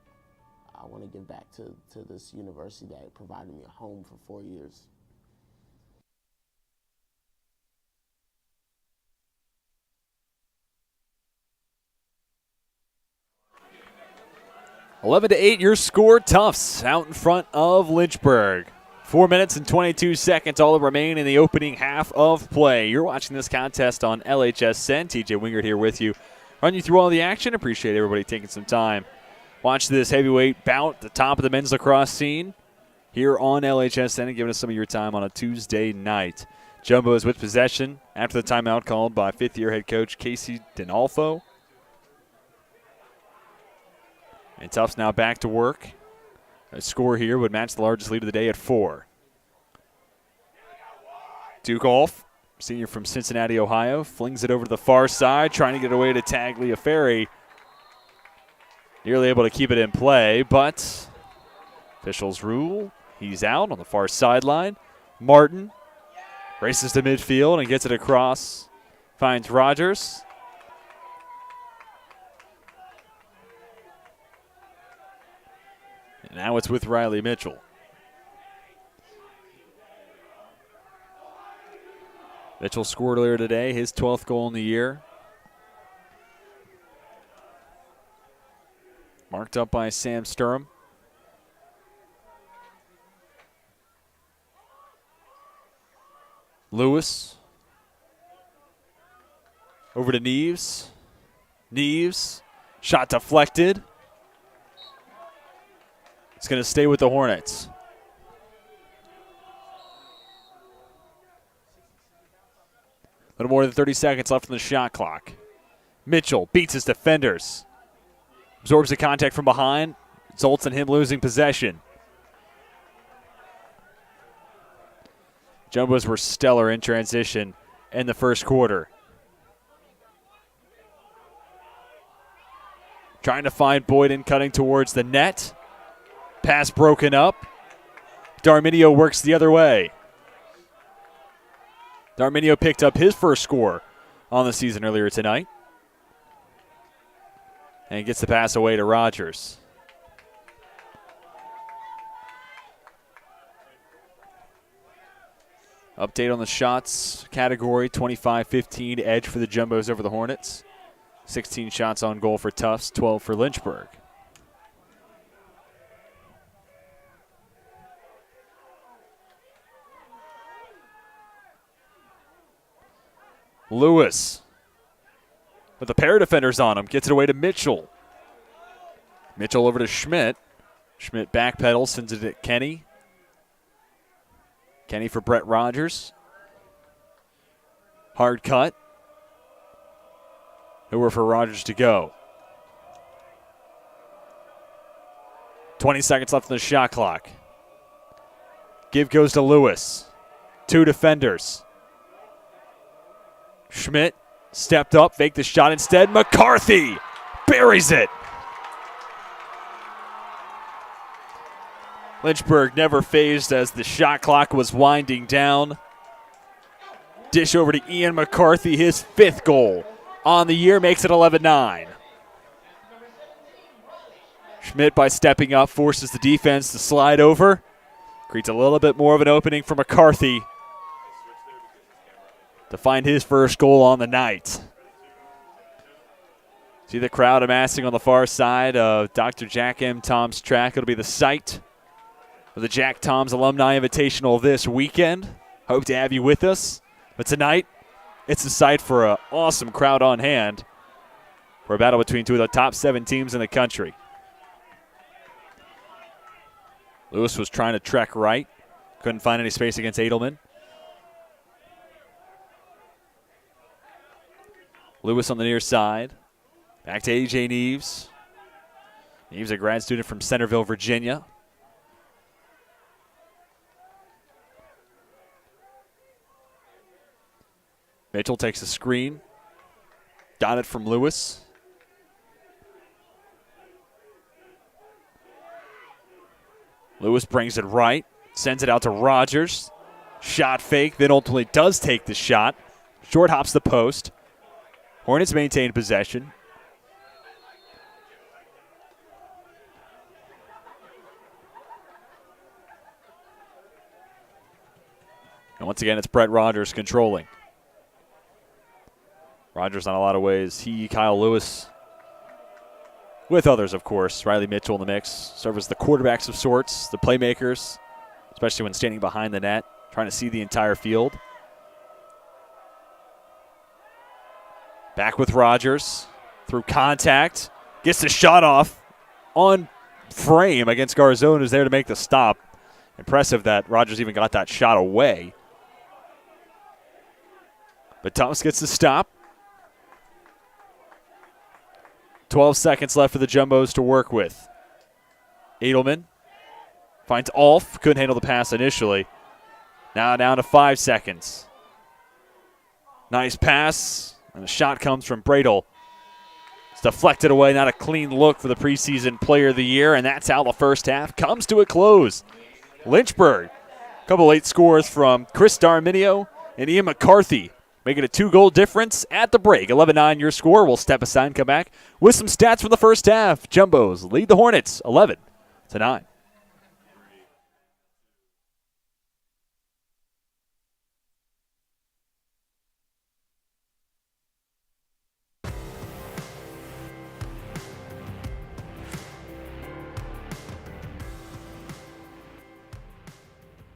I want to give back to this university that provided me a home for 4 years. (11-8) your score. Tufts out in front of Lynchburg. 4 minutes and 22 seconds all that remain in the opening half of play. You're watching this contest on LHSN. TJ Wingert here with you. Run you through all the action. Appreciate everybody taking some time. Watch this heavyweight bout at the top of the men's lacrosse scene here on LHSN and giving us some of your time on a Tuesday night. Jumbos with possession after the timeout called by fifth-year head coach Casey Dinolfo. And Tufts now back to work. A score here would match the largest lead of the day at 4. Dukolf, senior from Cincinnati, Ohio, flings it over to the far side, trying to get away to Tagliaferri. Nearly able to keep it in play, but officials rule. He's out on the far sideline. Martin races to midfield and gets it across. Finds Rogers. And now it's with Riley Mitchell. Mitchell scored earlier today, his 12th goal in the year. Marked up by Sam Sturm. Lewis. Over to Neves. Neves. Shot deflected. It's going to stay with the Hornets. A little more than 30 seconds left on the shot clock. Mitchell beats his defenders. Absorbs the contact from behind. Results in him losing possession. Jumbos were stellar in transition in the first quarter. Trying to find Boyden cutting towards the net. Pass broken up. Darminio works the other way. Darminio picked up his first score on the season earlier tonight. And gets the pass away to Rogers. Update on the shots category, 25-15 edge for the Jumbos over the Hornets. 16 shots on goal for Tufts, 12 for Lynchburg. Lewis with a pair of defenders on him. Gets it away to Mitchell. Mitchell over to Schmidt. Schmidt backpedals, sends it to Kenny. Kenny for Brett Rogers. Hard cut. Nowhere for Rogers to go. 20 seconds left on the shot clock. Give goes to Lewis. 2 defenders. Schmidt stepped up, faked the shot instead. McCarthy buries it. Lynchburg never phased as the shot clock was winding down. Dish over to Ian McCarthy, his 5th goal on the year, makes it 11-9. Schmidt, by stepping up, forces the defense to slide over. Creates a little bit more of an opening for McCarthy to find his first goal on the night. See the crowd amassing on the far side of Dr. Jack M. Tom's track. It'll be the site of the Jack Tom's Alumni Invitational this weekend. Hope to have you with us. But tonight, it's the site for an awesome crowd on hand for a battle between 2 of the top 7 teams in the country. Lewis was trying to trek right. Couldn't find any space against Edelman. Lewis on the near side. Back to A.J. Neves. Neves, a grad student from Centerville, Virginia. Mitchell takes a screen. Got it from Lewis. Lewis brings it right. Sends it out to Rogers. Shot fake, then ultimately does take the shot. Short hops the post. Hornets maintain possession. And once again, it's Brett Rogers controlling. Rogers, on a lot of ways, he, Kyle Lewis, with others, of course, Riley Mitchell in the mix, serve as the quarterbacks of sorts, the playmakers, especially when standing behind the net, trying to see the entire field. Back with Rogers, through contact, gets the shot off on frame against Garzone, who's there to make the stop. Impressive that Rogers even got that shot away. But Tufts gets the stop. 12 seconds left for the Jumbos to work with. Edelman finds Alf. Couldn't handle the pass initially. Now down to 5 seconds. Nice pass. And the shot comes from Bradel. It's deflected away. Not a clean look for the preseason player of the year. And that's how the first half comes to a close. Lynchburg. A couple late scores from Chris Darminio and Ian McCarthy, making a 2-goal difference at the break. 11-9 your score. We'll step aside and come back with some stats from the first half. Jumbos lead the Hornets 11-9.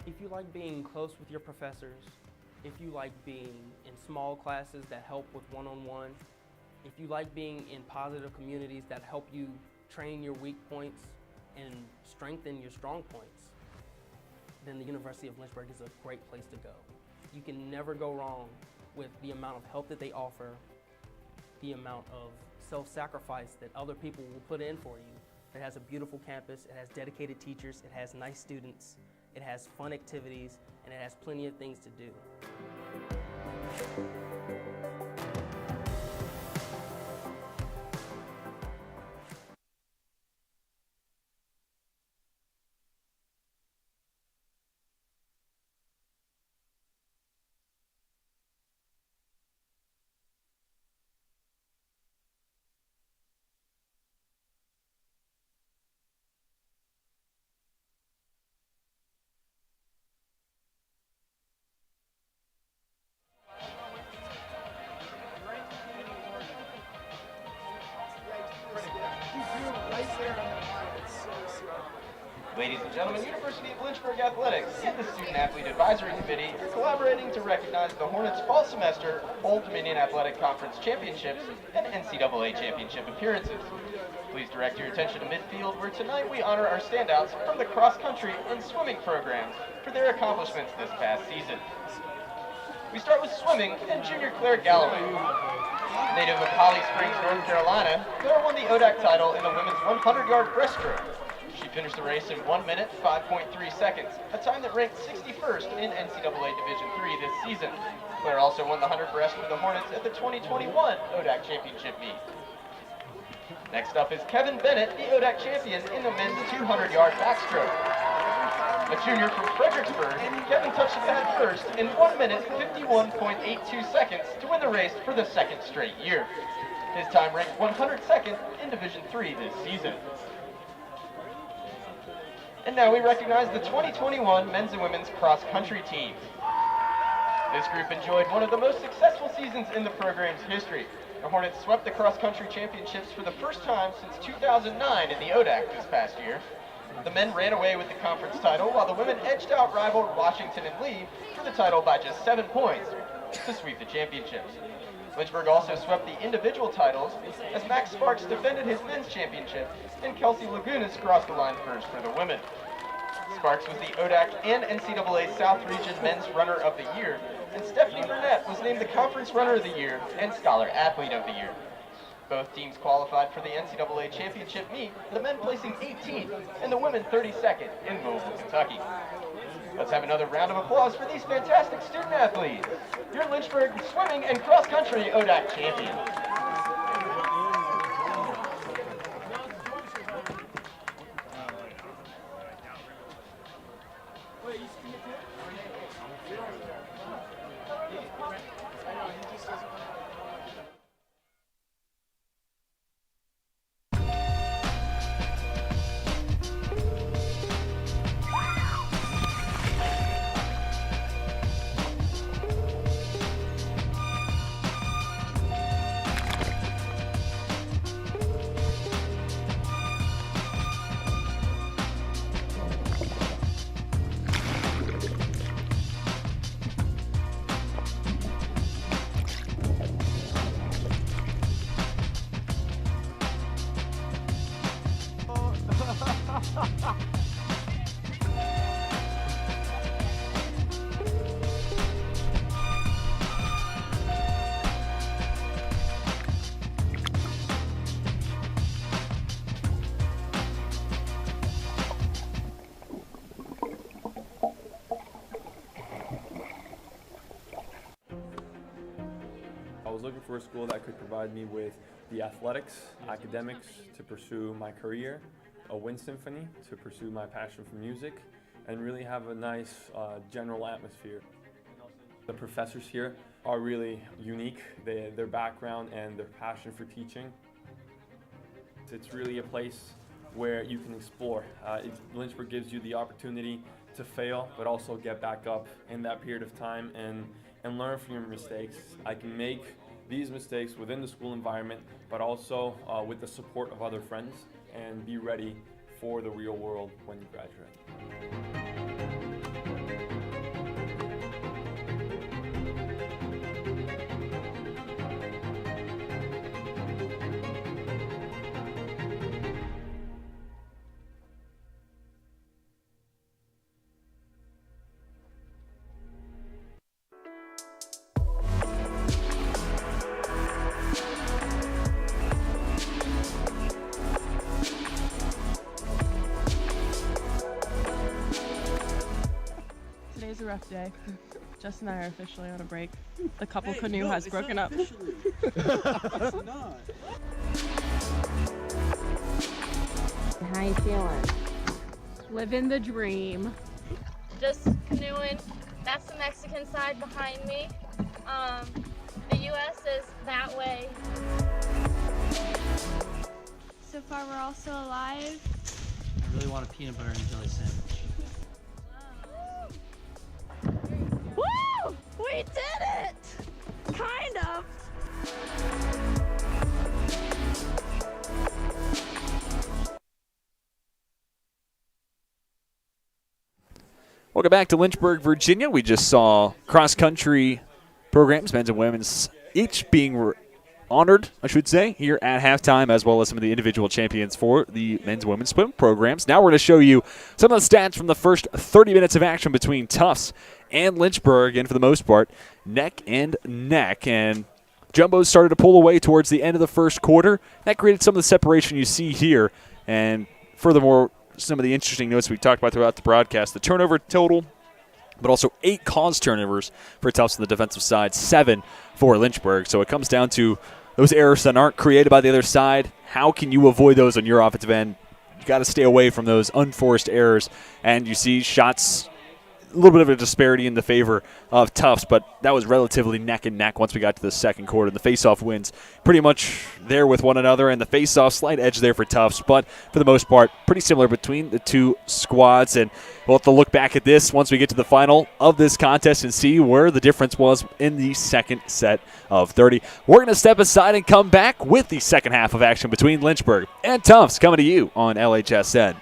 If you like being close with your professors, if you like being in small classes that help with one-on-one, if you like being in positive communities that help you train your weak points and strengthen your strong points, then the University of Lynchburg is a great place to go. You can never go wrong with the amount of help that they offer, the amount of self-sacrifice that other people will put in for you. It has a beautiful campus, it has dedicated teachers, it has nice students, it has fun activities, and it has plenty of things to do. Ladies and gentlemen, University of Lynchburg Athletics and the Student Athlete Advisory Committee are collaborating to recognize the Hornets' fall semester Old Dominion Athletic Conference Championships and NCAA Championship appearances. Please direct your attention to midfield, where tonight we honor our standouts from the cross-country and swimming programs for their accomplishments this past season. We start with swimming and junior Claire Galloway. Native of Holly Springs, North Carolina, Claire won the ODAC title in the women's 100-yard breaststroke. She finished the race in 1 minute, 5.3 seconds, a time that ranked 61st in NCAA Division III this season. Claire also won the 100 breast with the Hornets at the 2021 ODAC Championship meet. Next up is Kevin Bennett, the ODAC champion in the men's 200-yard backstroke. A junior from Fredericksburg, Kevin touched the pad first in 1 minute, 51.82 seconds to win the race for the second straight year. His time ranked 102nd in Division III this season. And now we recognize the 2021 men's and women's cross-country teams. This group enjoyed one of the most successful seasons in the program's history. The Hornets swept the cross-country championships for the first time since 2009 in the ODAC this past year. The men ran away with the conference title, while the women edged out rival Washington and Lee for the title by just 7 points to sweep the championships. Lynchburg also swept the individual titles as Max Sparks defended his men's championship and Kelsey Lagunas crossed the line first for the women. Sparks was the ODAC and NCAA South Region Men's Runner of the Year, and Stephanie Burnett was named the Conference Runner of the Year and Scholar Athlete of the Year. Both teams qualified for the NCAA Championship meet, the men placing 18th and the women 32nd in Louisville, Kentucky. Let's have another round of applause for these fantastic student athletes, your Lynchburg swimming and cross-country ODAC champions. I was looking for a school that could provide me with the athletics, academics to pursue my career, a wind symphony to pursue my passion for music, and really have a nice general atmosphere. The professors here are really unique, their background and their passion for teaching. It's really a place where you can explore. Lynchburg gives you the opportunity to fail, but also get back up in that period of time and learn from your mistakes. I can make these mistakes within the school environment, but also with the support of other friends, and be ready for the real world when you graduate. Today's a rough day. Jess and I are officially on a break. The couple canoe has broken up. It's not. How you feeling? Living the dream. Just canoeing. That's the Mexican side behind me. The U.S. is that way. So far, we're all still alive. I really want a peanut butter and jelly sandwich. Woo! We did it! Kind of. Welcome back to Lynchburg, Virginia. We just saw cross-country programs, men's and women's, each being honored, I should say, here at halftime, as well as some of the individual champions for the men's and women's swim programs. Now we're going to show you some of the stats from the first 30 minutes of action between Tufts and Lynchburg, and for the most part, neck and neck. And Jumbos started to pull away towards the end of the first quarter. That created some of the separation you see here. And furthermore, some of the interesting notes we talked about throughout the broadcast, the turnover total, but also 8 caused turnovers for Tufts on the defensive side, 7 for Lynchburg. So it comes down to those errors that aren't created by the other side. How can you avoid those on your offensive end? You got to stay away from those unforced errors. And you see shots, a little bit of a disparity in the favor of Tufts, but that was relatively neck and neck once we got to the second quarter. The face-off wins pretty much there with one another, and the face-off slight edge there for Tufts, but for the most part, pretty similar between the two squads. And we'll have to look back at this once we get to the final of this contest and see where the difference was in the second set of 30. We're going to step aside and come back with the second half of action between Lynchburg and Tufts coming to you on LHSN.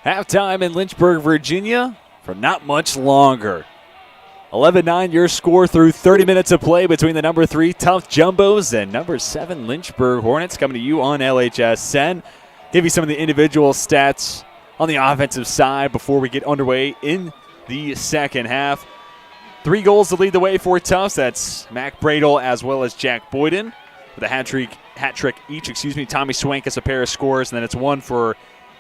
Halftime in Lynchburg, Virginia, for not much longer. 11-9 your score through 30 minutes of play between the number 3 Tufts Jumbos and number 7 Lynchburg Hornets, coming to you on LHSN. Give you some of the individual stats on the offensive side before we get underway in the second half. 3 goals to lead the way for Tufts. That's Mac Bradle as well as Jack Boyden with a hat trick each. Tommy Swank has a pair of scores, and then it's 1 for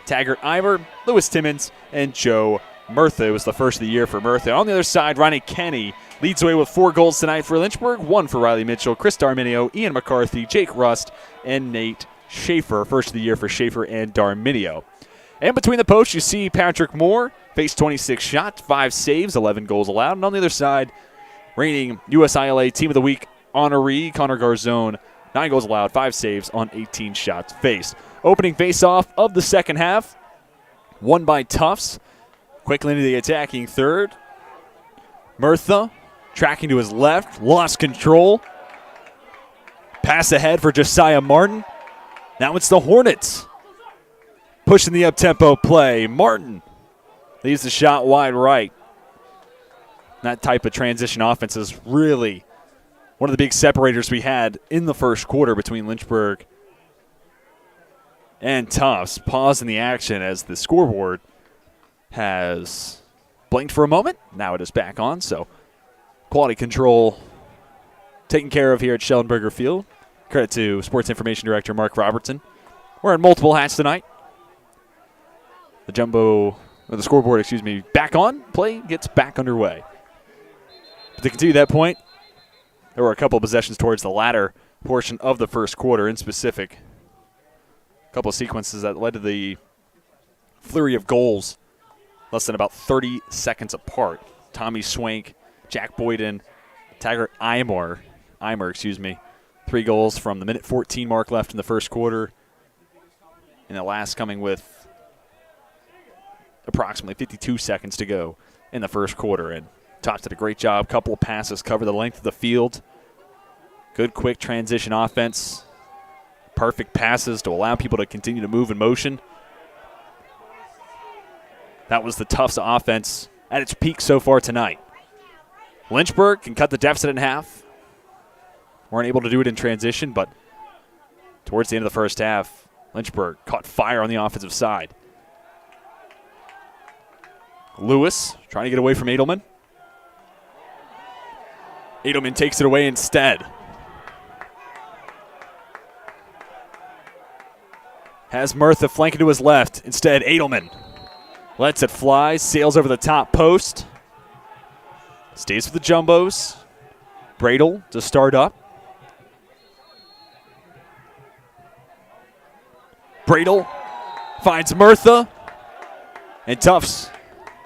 Taggart Iver, Lewis Timmons, and Joe Murtha. It was the first of the year for Murtha. On the other side, Ronnie Kenny leads the way with 4 goals tonight for Lynchburg, 1 for Riley Mitchell, Chris Darminio, Ian McCarthy, Jake Rust, and Nate Schaefer. First of the year for Schaefer and Darminio. And between the posts, you see Patrick Moore faced 26 shots, 5 saves, 11 goals allowed. And on the other side, reigning USILA Team of the Week honoree Connor Garzone, 9 goals allowed, 5 saves on 18 shots faced. Opening face-off of the second half, won by Tufts. Quickly into the attacking third. Murtha tracking to his left, lost control. Pass ahead for Josiah Martin. Now it's the Hornets pushing the up-tempo play. Martin leaves the shot wide right. That type of transition offense is really one of the big separators we had in the first quarter between Lynchburg and Tufts. Pause in the action as the scoreboard has blinked for a moment. Now it is back on, so quality control taken care of here at Schellenberger Field. Credit to Sports Information Director Mark Robertson. Wearing multiple hats tonight. The scoreboard, back on. Play gets back underway. But to continue that point, there were a couple of possessions towards the latter portion of the first quarter in specific. A couple of sequences that led to the flurry of goals less than about 30 seconds apart. Tommy Swank, Jack Boyden, Taggart Eimer, 3 goals from the minute 14 mark left in the first quarter. And the last coming with approximately 52 seconds to go in the first quarter. And Tufts did a great job. Couple of passes cover the length of the field. Good quick transition offense. Perfect passes to allow people to continue to move in motion. That was the Tufts offense at its peak so far tonight. Lynchburg can cut the deficit in half. Weren't able to do it in transition, but towards the end of the first half, Lynchburg caught fire on the offensive side. Lewis trying to get away from Edelman. Edelman takes it away instead. Has Murtha flanking to his left. Instead, Edelman lets it fly, sails over the top post. Stays with the Jumbos. Bradle to start up. Bradle finds Murtha. And Tufts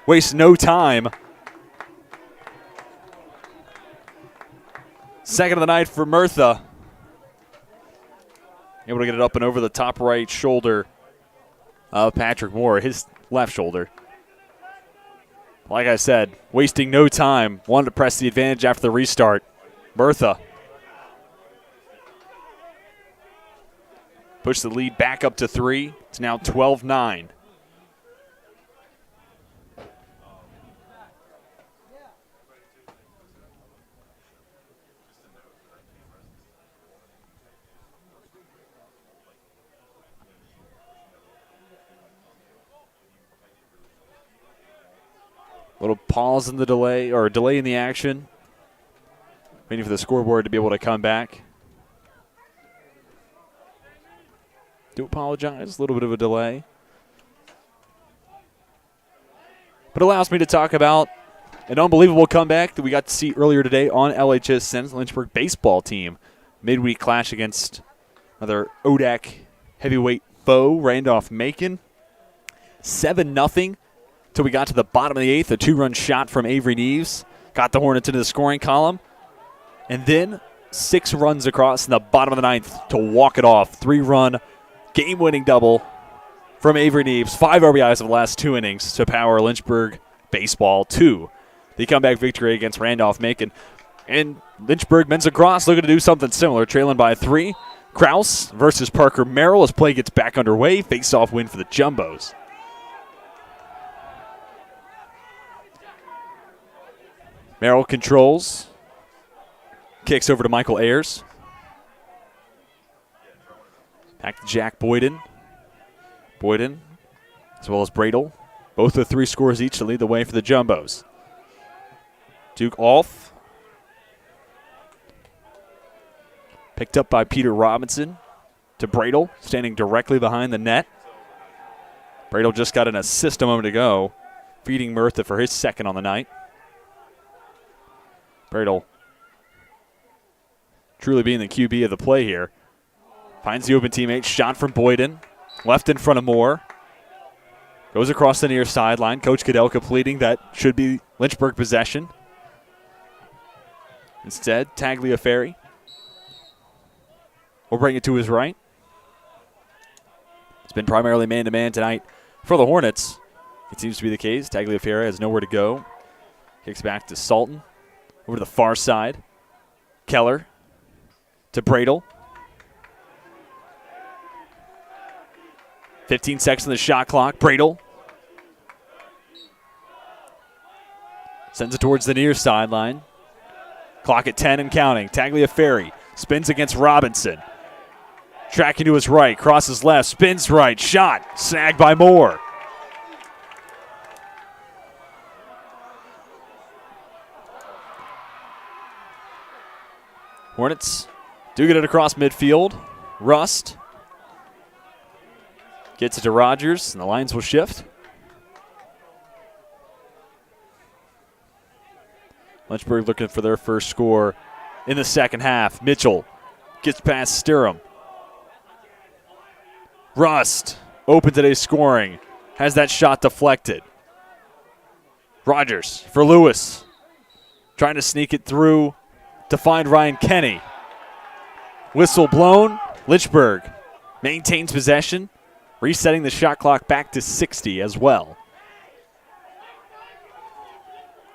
wastes no time. Second of the night for Murtha. Able to get it up and over the top right shoulder of Patrick Moore, his left shoulder. Like I said, wasting no time. Wanted to press the advantage after the restart. Murtha pushed the lead back up to 3. It's now 12-9. Little pause in the delay, or delay in the action. Waiting for the scoreboard to be able to come back. Do apologize, a little bit of a delay. But allows me to talk about an unbelievable comeback that we got to see earlier today on LHSN's Lynchburg baseball team. Midweek clash against another ODAC heavyweight foe, Randolph-Macon. 7-0. Till we got to the bottom of the 8th, a 2-run shot from Avery Neves got the Hornets into the scoring column. And then 6 runs across in the bottom of the 9th to walk it off. 3-run game-winning double from Avery Neves. 5 RBIs of the last 2 innings to power Lynchburg baseball to the comeback victory against Randolph-Macon. And Lynchburg men's lacrosse looking to do something similar, trailing by 3. Kraus versus Parker Merrill as play gets back underway. Face-off win for the Jumbos. Merrill controls. Kicks over to Michael Ayers. Back to Jack Boyden. Boyden, as well as Bradle. Both with 3 scores each to lead the way for the Jumbos. Duke Alf. Picked up by Peter Robinson to Bradle, standing directly behind the net. Bradle just got an assist a moment ago, feeding Murtha for his second on the night. Bradle truly being the QB of the play here. Finds the open teammate, shot from Boyden, left in front of Moore. Goes across the near sideline. Coach Kudelka pleading that should be Lynchburg possession. Instead, Tagliaferri will bring it to his right. It's been primarily man-to-man tonight for the Hornets. It seems to be the case. Tagliaferri has nowhere to go. Kicks back to Sultan. Over to the far side. Keller to Bradle. 15 seconds on the shot clock. Bradle sends it towards the near sideline. Clock at 10 and counting. Tagliaferri spins against Robinson. Tracking to his right, crosses left, spins right, shot, snagged by Moore. Hornets do get it across midfield. Rust gets it to Rogers, and the lines will shift. Lynchburg looking for their first score in the second half. Mitchell gets past Sturham. Rust, open today's scoring, has that shot deflected. Rogers for Lewis, trying to sneak it through to find Ryan Kenny. Whistle blown. Lynchburg maintains possession, resetting the shot clock back to 60 as well.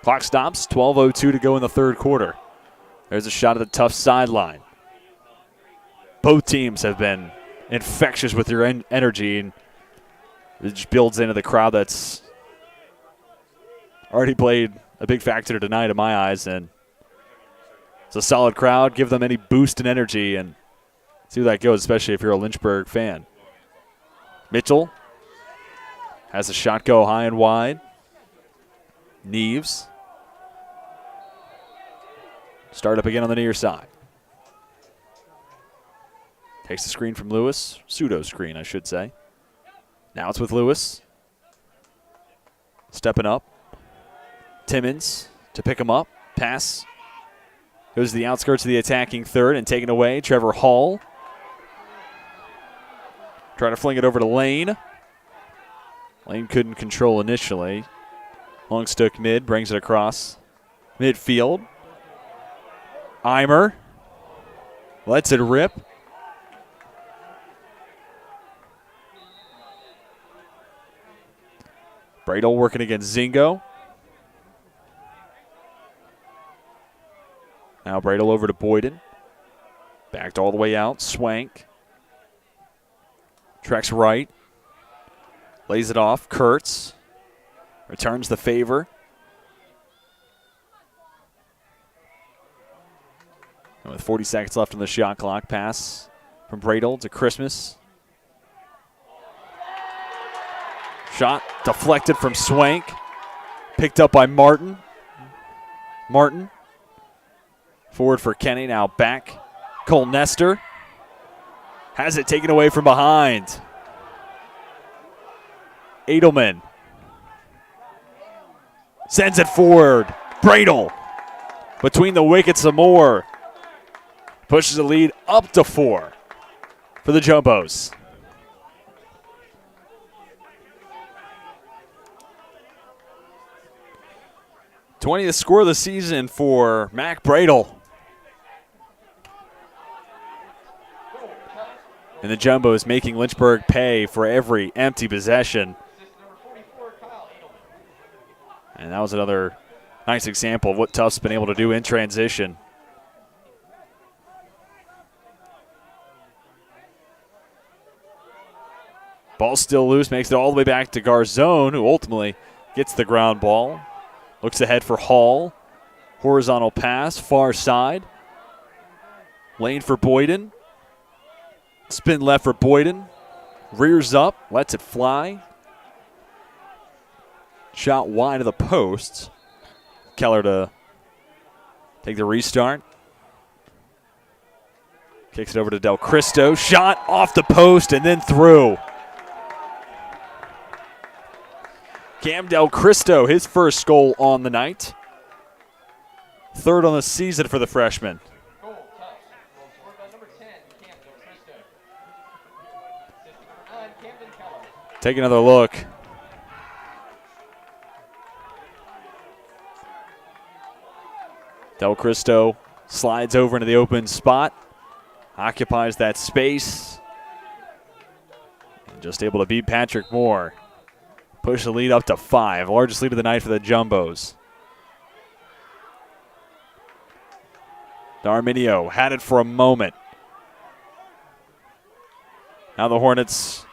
Clock stops, 12:02 to go in the third quarter. There's a shot at the Tufts sideline. Both teams have been infectious with their energy, and it just builds into the crowd that's already played a big factor tonight in my eyes. And it's a solid crowd. Give them any boost in energy and see where that goes, especially if you're a Lynchburg fan. Mitchell has a shot go high and wide. Neves. Start up again on the near side. Takes the screen from Lewis. Pseudo screen, I should say. Now it's with Lewis. Stepping up. Timmons to pick him up. Pass. Goes to the outskirts of the attacking third and taken away. Trevor Hall. Trying to fling it over to Lane. Lane couldn't control initially. Longstook mid, brings it across midfield. Eimer lets it rip. Bradle working against Zingo. Now Bradle over to Boyden. Backed all the way out. Swank. Tracks right. Lays it off. Kurtz returns the favor. And with 40 seconds left on the shot clock, pass from Bradle to Christmas. Shot deflected from Swank. Picked up by Martin. Martin. Forward for Kenny, now back. Cole Nestor. Has it taken away from behind. Edelman. Sends it forward. Bradle. Between the wickets some more. Pushes the lead up to 4 for the Jumbos. #20th score of the season for Mac Bradle. And the Jumbos making Lynchburg pay for every empty possession. And that was another nice example of what Tufts been able to do in transition. Ball still loose, makes it all the way back to Garzone, who ultimately gets the ground ball. Looks ahead for Hall. Horizontal pass, far side. Lane for Boyden. Spin left for Boyden. Rears up, lets it fly. Shot wide of the post. Keller to take the restart. Kicks it over to Del Cristo. Shot off the post and then through. Cam Del Cristo, his first goal on the night. Third on the season for the freshman. Take another look. Del Cristo slides over into the open spot, occupies that space, and just able to beat Patrick Moore. Push the lead up to 5, largest lead of the night for the Jumbos. Darminio had it for a moment. Now the Hornets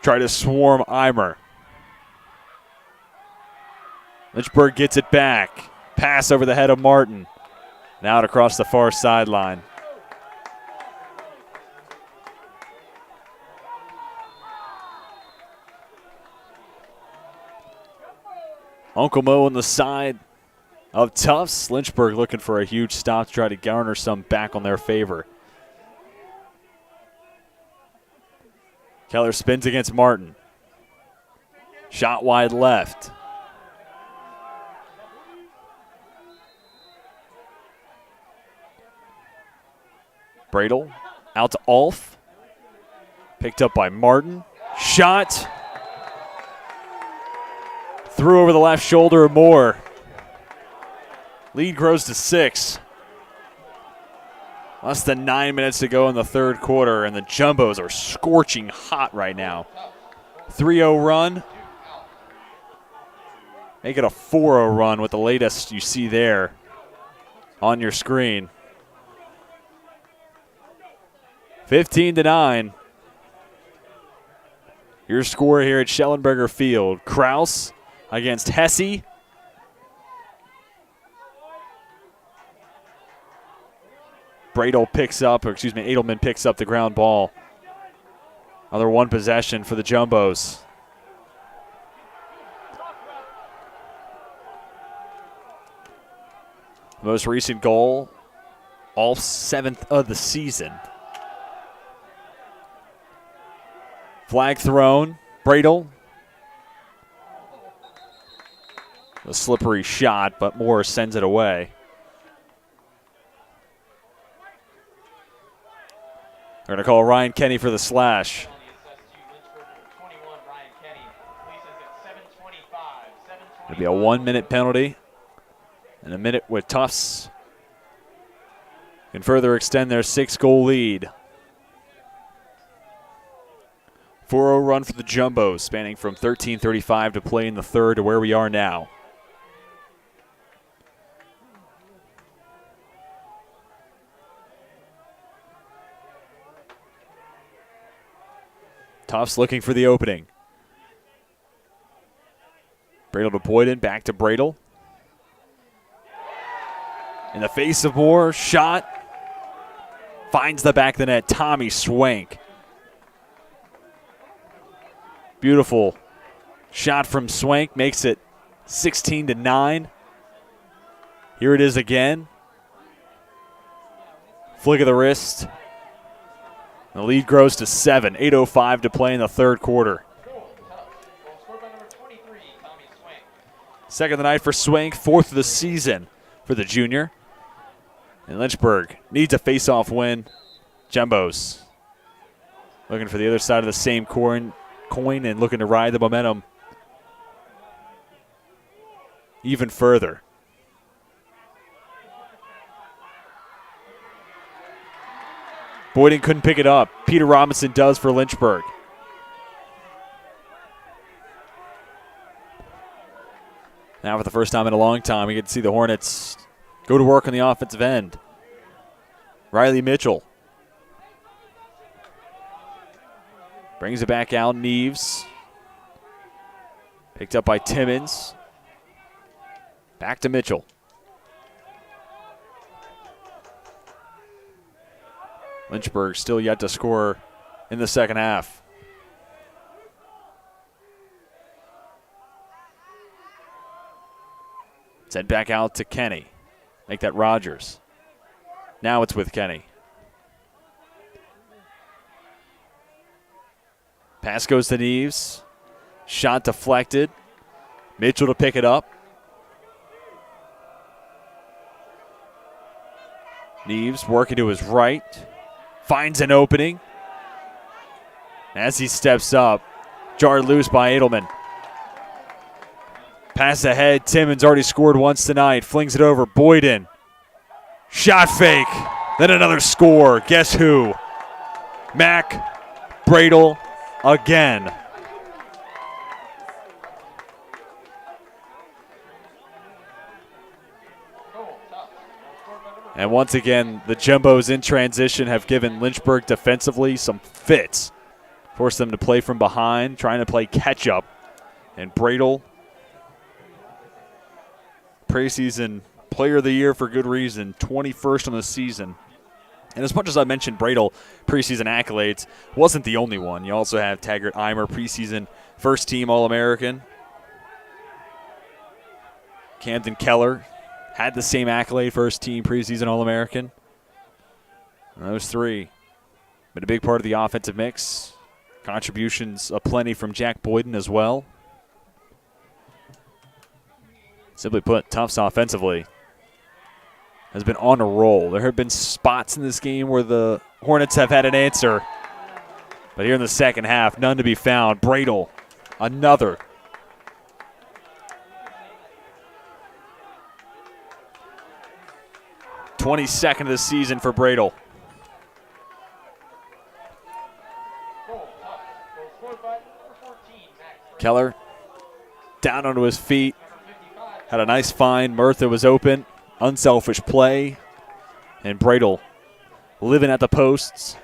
try to swarm Eimer. Lynchburg gets it back. Pass over the head of Martin. Now out across the far sideline. Uncle Mo on the side of Tufts. Lynchburg looking for a huge stop to try to garner some back on their favor. Keller spins against Martin. Shot wide left. Bradel out to Ulf. Picked up by Martin. Shot. Threw over the left shoulder of Moore. Lead grows to 6. Less than 9 minutes to go in the third quarter, and the Jumbos are scorching hot right now. 3-0 run. Make it a 4-0 run with the latest you see there on your screen. 15-9. Your score here at Schellenberger Field. Kraus against Hesse. Edelman picks up the ground ball. Another one possession for the Jumbos. The most recent goal, Ulf's 7th of the season. Flag thrown, Bradel. A slippery shot, but Moore sends it away. They're going to call Ryan Kenny for the slash. It'll be a 1-minute penalty. And a minute with Tufts can further extend their 6-goal lead. 4-0 run for the Jumbos, spanning from 13:35 to play in the third to where we are now. Tufts looking for the opening. Bradel to Boyden, back to Bradel. In the face of Moore, shot. Finds the back of the net, Tommy Swank. Beautiful shot from Swank, makes it 16-9. Here it is again. Flick of the wrist. The lead grows to 7. 8:05 to play in the third quarter. Second of the night for Swank, 4th of the season for the junior. And Lynchburg needs a face-off win. Jumbos looking for the other side of the same coin and looking to ride the momentum even further. Boyden couldn't pick it up. Peter Robinson does for Lynchburg. Now for the first time in a long time, we get to see the Hornets go to work on the offensive end. Riley Mitchell brings it back out. Neves. Picked up by Timmons. Back to Mitchell. Lynchburg still yet to score in the second half. Send back out to Kenny. Make that Rogers. Now it's with Kenny. Pass goes to Neves. Shot deflected. Mitchell to pick it up. Neves working to his right. Finds an opening. As he steps up, jarred loose by Edelman. Pass ahead. Timmons already scored once tonight. Flings it over. Boyden. Shot fake. Then another score. Guess who? Mac Bradle again. And once again, the Jumbos in transition have given Lynchburg defensively some fits. Forced them to play from behind, trying to play catch-up. And Bradle, preseason player of the year for good reason, 21st on the season. And as much as I mentioned Bradle preseason accolades, wasn't the only one. You also have Taggart Eimer, preseason first-team All-American. Camden Keller had the same accolade, first-team preseason All-American. And those three been a big part of the offensive mix. Contributions aplenty from Jack Boyden as well. Simply put, Tufts offensively has been on a roll. There have been spots in this game where the Hornets have had an answer. But here in the second half, none to be found. Bradle, another. #22 of the season for Bradle. Keller down onto his feet. Had a nice find. Murtha was open. Unselfish play. And Bradle living at the posts.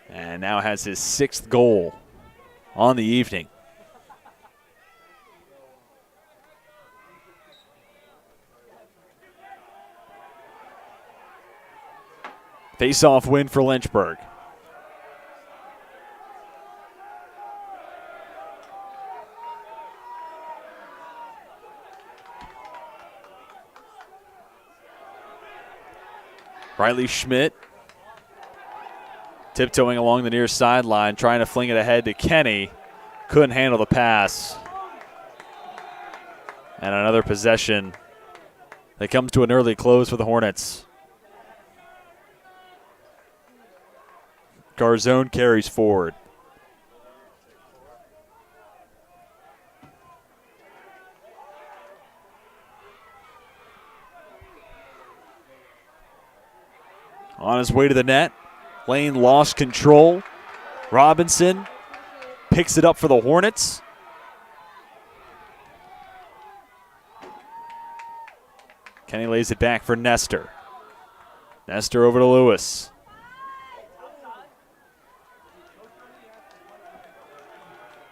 And now has his 6th goal on the evening. Face-off win for Lynchburg. Riley Schmidt tiptoeing along the near sideline, trying to fling it ahead to Kenny. Couldn't handle the pass. And another possession that comes to an early close for the Hornets. Garzone carries forward. On his way to the net. Lane lost control. Robinson picks it up for the Hornets. Kenny lays it back for Nestor. Nestor over to Lewis.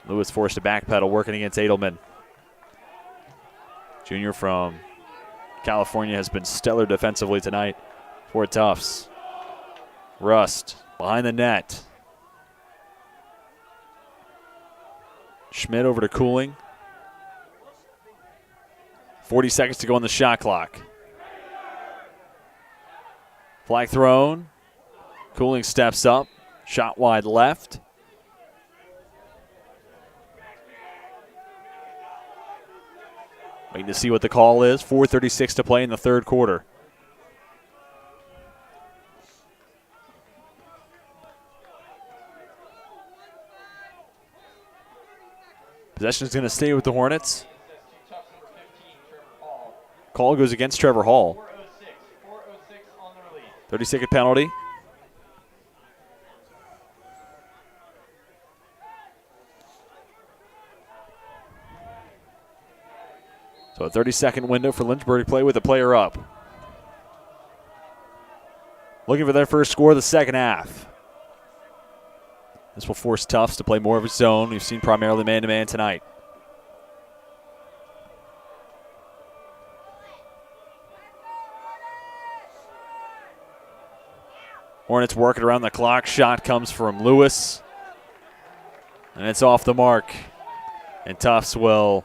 Lewis forced to backpedal, working against Edelman. Junior from California has been stellar defensively tonight for Tufts. Rust behind the net. Schmidt over to Cooling. 40 seconds to go on the shot clock. Flag thrown. Cooling steps up. Shot wide left. Waiting to see what the call is. 4:36 to play in the third quarter. Possession is going to stay with the Hornets. Call goes against Trevor Hall. 30-second penalty. So a 30-second window for Lynchburg to play with a player up. Looking for their first score of the second half. This will force Tufts to play more of his zone. We've seen primarily man-to-man tonight. Hornets working around the clock. Shot comes from Lewis. And it's off the mark. And Tufts will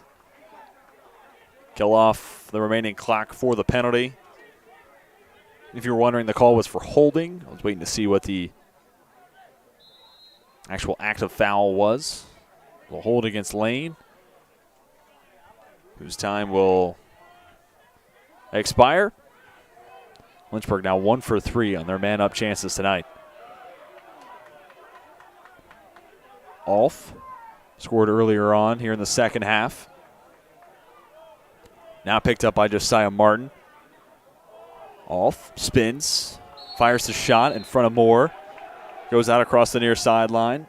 kill off the remaining clock for the penalty. If you were wondering, the call was for holding. I was waiting to see what the actual active foul was. We'll hold against Lane, whose time will expire. Lynchburg now 1 for 3 on their man-up chances tonight. Alf scored earlier on here in the second half. Now picked up by Josiah Martin. Alf spins, fires the shot in front of Moore. Goes out across the near sideline.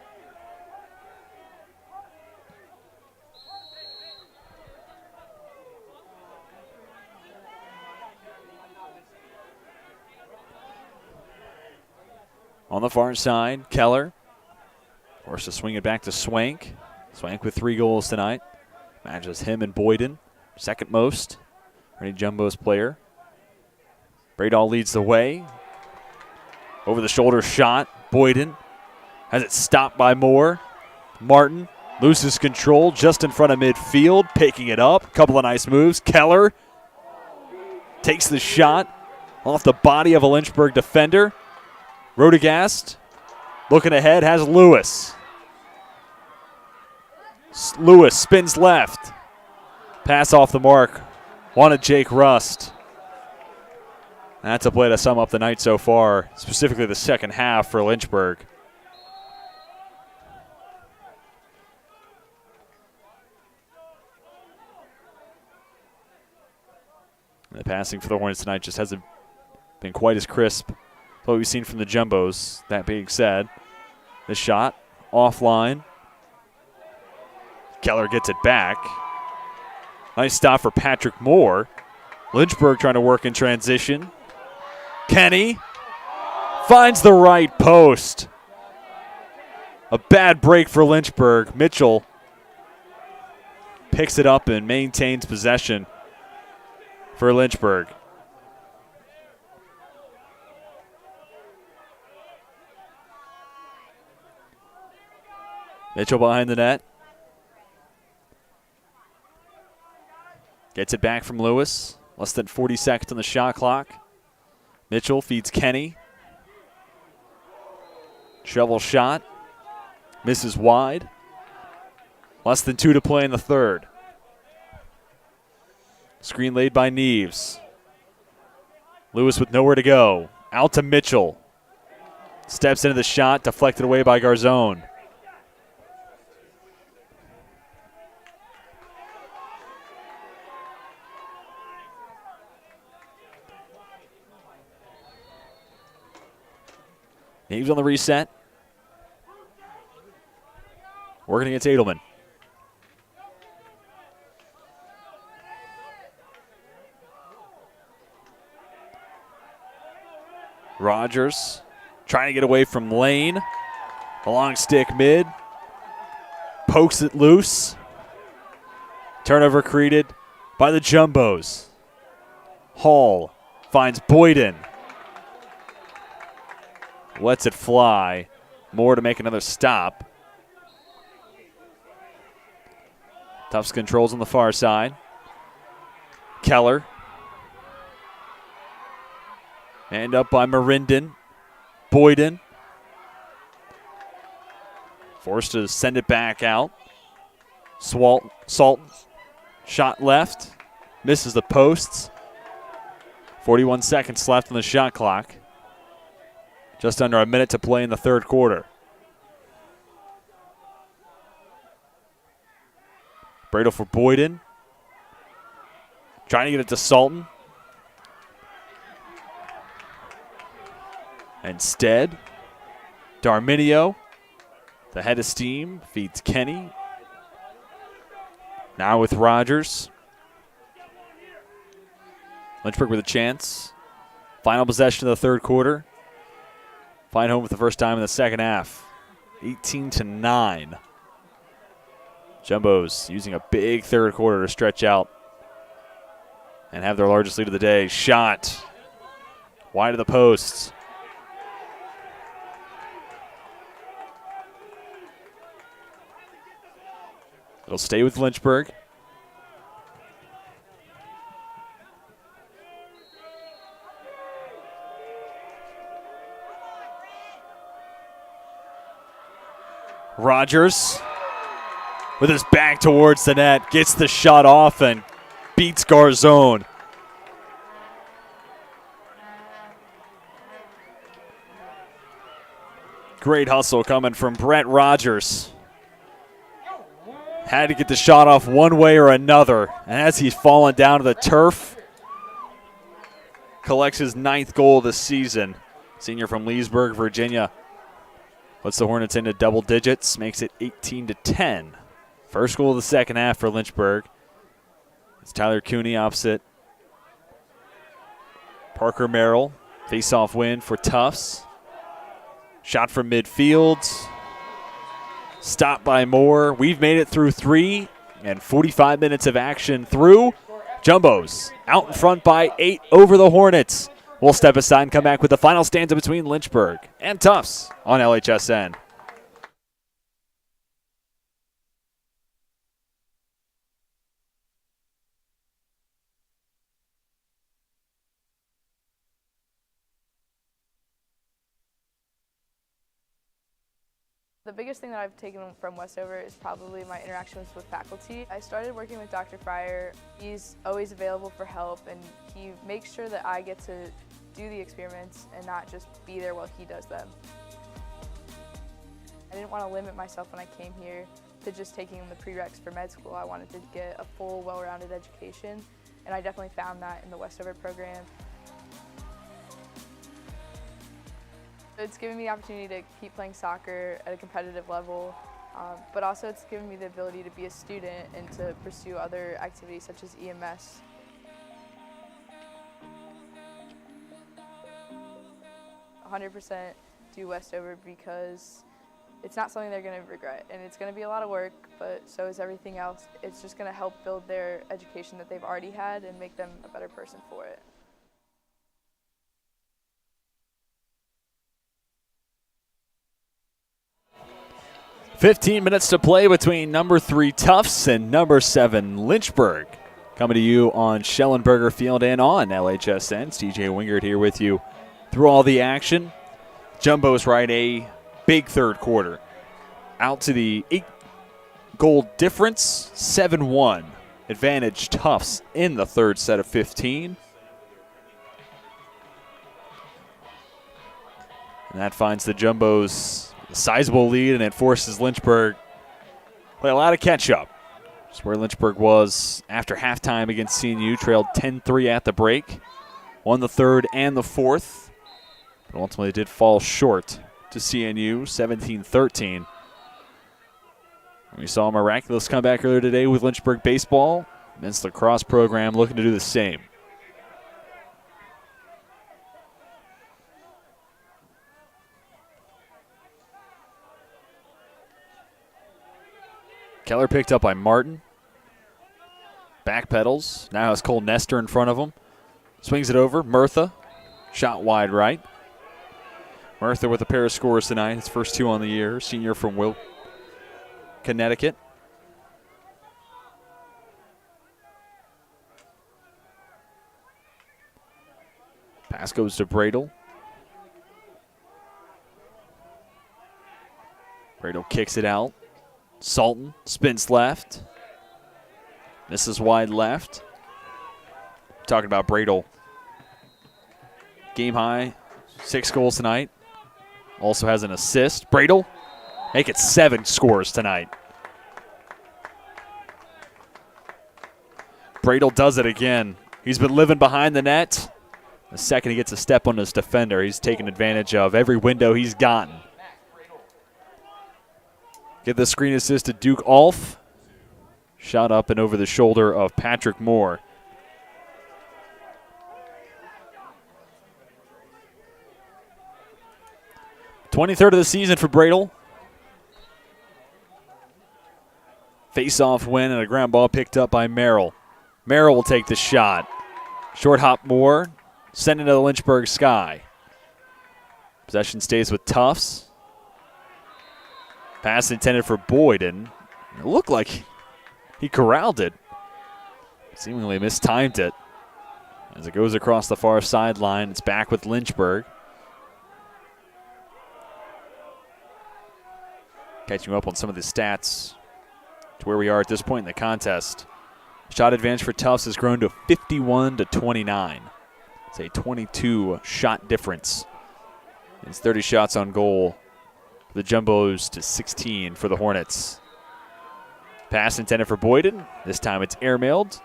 On the far side, Keller forced to swing it back to Swank. Swank with 3 goals tonight. Matches him and Boyden, second most. Ernie Jumbo's player. Bradahl leads the way. Over the shoulder shot. Boyden has it stopped by Moore. Martin loses control just in front of midfield, picking it up. Couple of nice moves. Keller takes the shot off the body of a Lynchburg defender. Rodegast looking ahead, has Lewis. Lewis spins left. Pass off the mark. Wanted Jake Rust. That's a play to sum up the night so far, specifically the second half for Lynchburg. The passing for the Hornets tonight just hasn't been quite as crisp as what we've seen from the Jumbos. That being said, the shot offline. Keller gets it back. Nice stop for Patrick Moore. Lynchburg trying to work in transition. Kenny finds the right post. A bad break for Lynchburg. Mitchell picks it up and maintains possession for Lynchburg. Mitchell behind the net. Gets it back from Lewis. Less than 40 seconds on the shot clock. Mitchell feeds Kenny. Shovel shot. Misses wide. Less than 2 to play in the third. Screen laid by Neves. Lewis with nowhere to go. Out to Mitchell. Steps into the shot, deflected away by Garzone. Neves on the reset. Working against Edelman. Rogers trying to get away from Lane. A long stick mid. Pokes it loose. Turnover created by the Jumbos. Hall finds Boyden. Lets it fly. Moore to make another stop. Tufts controls on the far side. Keller. And up by Marinden. Boyden. Forced to send it back out. Salton. Shot left. Misses the posts. 41 seconds left on the shot clock. Just under a minute to play in the third quarter. Bradahl for Boyden. Trying to get it to Salton. Instead, Darminio, the head of steam, feeds Kenny. Now with Rogers. Lynchburg with a chance. Final possession of the third quarter. Find home for the first time in the second half. 18-9. Jumbos using a big third quarter to stretch out and have their largest lead of the day. Shot wide of the posts. It'll stay with Lynchburg. Rogers, with his back towards the net, gets the shot off and beats Garzone. Great hustle coming from Brett Rogers. Had to get the shot off one way or another. And as he's fallen down to the turf, collects his 9th goal of the season. Senior from Leesburg, Virginia. Puts the Hornets into double digits, makes it 18-10. First goal of the second half for Lynchburg. It's Tyler Cooney opposite Parker Merrill. Face-off win for Tufts. Shot from midfield. Stopped by Moore. We've made it through 3 and 45 minutes of action through. Jumbos out in front by 8 over the Hornets. We'll step aside and come back with the final stanza between Lynchburg and Tufts on LHSN. The biggest thing that I've taken from Westover is probably my interactions with faculty. I started working with Dr. Fryer. He's always available for help, and he makes sure that I get to do the experiments and not just be there while he does them. I didn't want to limit myself when I came here to just taking the prereqs for med school. I wanted to get a full, well-rounded education, and I definitely found that in the Westover program. It's given me the opportunity to keep playing soccer at a competitive level, but also it's given me the ability to be a student and to pursue other activities such as EMS. "100% do Westover because it's not something they're going to regret, and it's going to be a lot of work, but so is everything else. It's just going to help build their education that they've already had and make them a better person for it." 15 minutes to play between number 3 Tufts and number 7 Lynchburg. Coming to you on Schellenberger Field and on LHSN. It's DJ Wingert here with you through all the action. Jumbos ride a big third quarter. Out to the 8-goal difference, 7-1. Advantage Tufts in the third set of 15. And that finds the Jumbos a sizable lead, and it forces Lynchburg to play a lot of catch-up. It's where Lynchburg was after halftime against CNU, trailed 10-3 at the break. Won the third and the fourth, but ultimately did fall short to CNU, 17-13. We saw a miraculous comeback earlier today with Lynchburg baseball. Men's lacrosse program looking to do the same. Keller picked up by Martin. Backpedals. Now has Cole Nestor in front of him. Swings it over. Murtha. Shot wide right. Murtha with a pair of scores tonight. His first 2 on the year. Senior from Connecticut. Pass goes to Bradle. Bradle kicks it out. Sultan spins left. Misses wide left. Talking about Bradle. Game high, 6 goals tonight. Also has an assist. Bradle, make it 7 scores tonight. Bradle does it again. He's been living behind the net. The second he gets a step on his defender, he's taken advantage of every window he's gotten. Get the screen assist to Duke Alf. Shot up and over the shoulder of Patrick Moore. "23rd of the season for Bradle. Face-off win and a ground ball picked up by Merrill. Merrill will take the shot. Short hop Moore. Send into the Lynchburg sky. Possession stays with Tufts. Pass intended for Boyd, and it looked like He corralled it. Seemingly mistimed it. As it goes across the far sideline, it's back with Lynchburg. Catching up on some of the stats to where we are at this point in the contest. Shot advantage for Tufts has grown to 51-29. It's a 22 shot difference. It's 30 shots on goal for the Jumbos to 16 for the Hornets. Pass intended for Boyden. This time it's airmailed.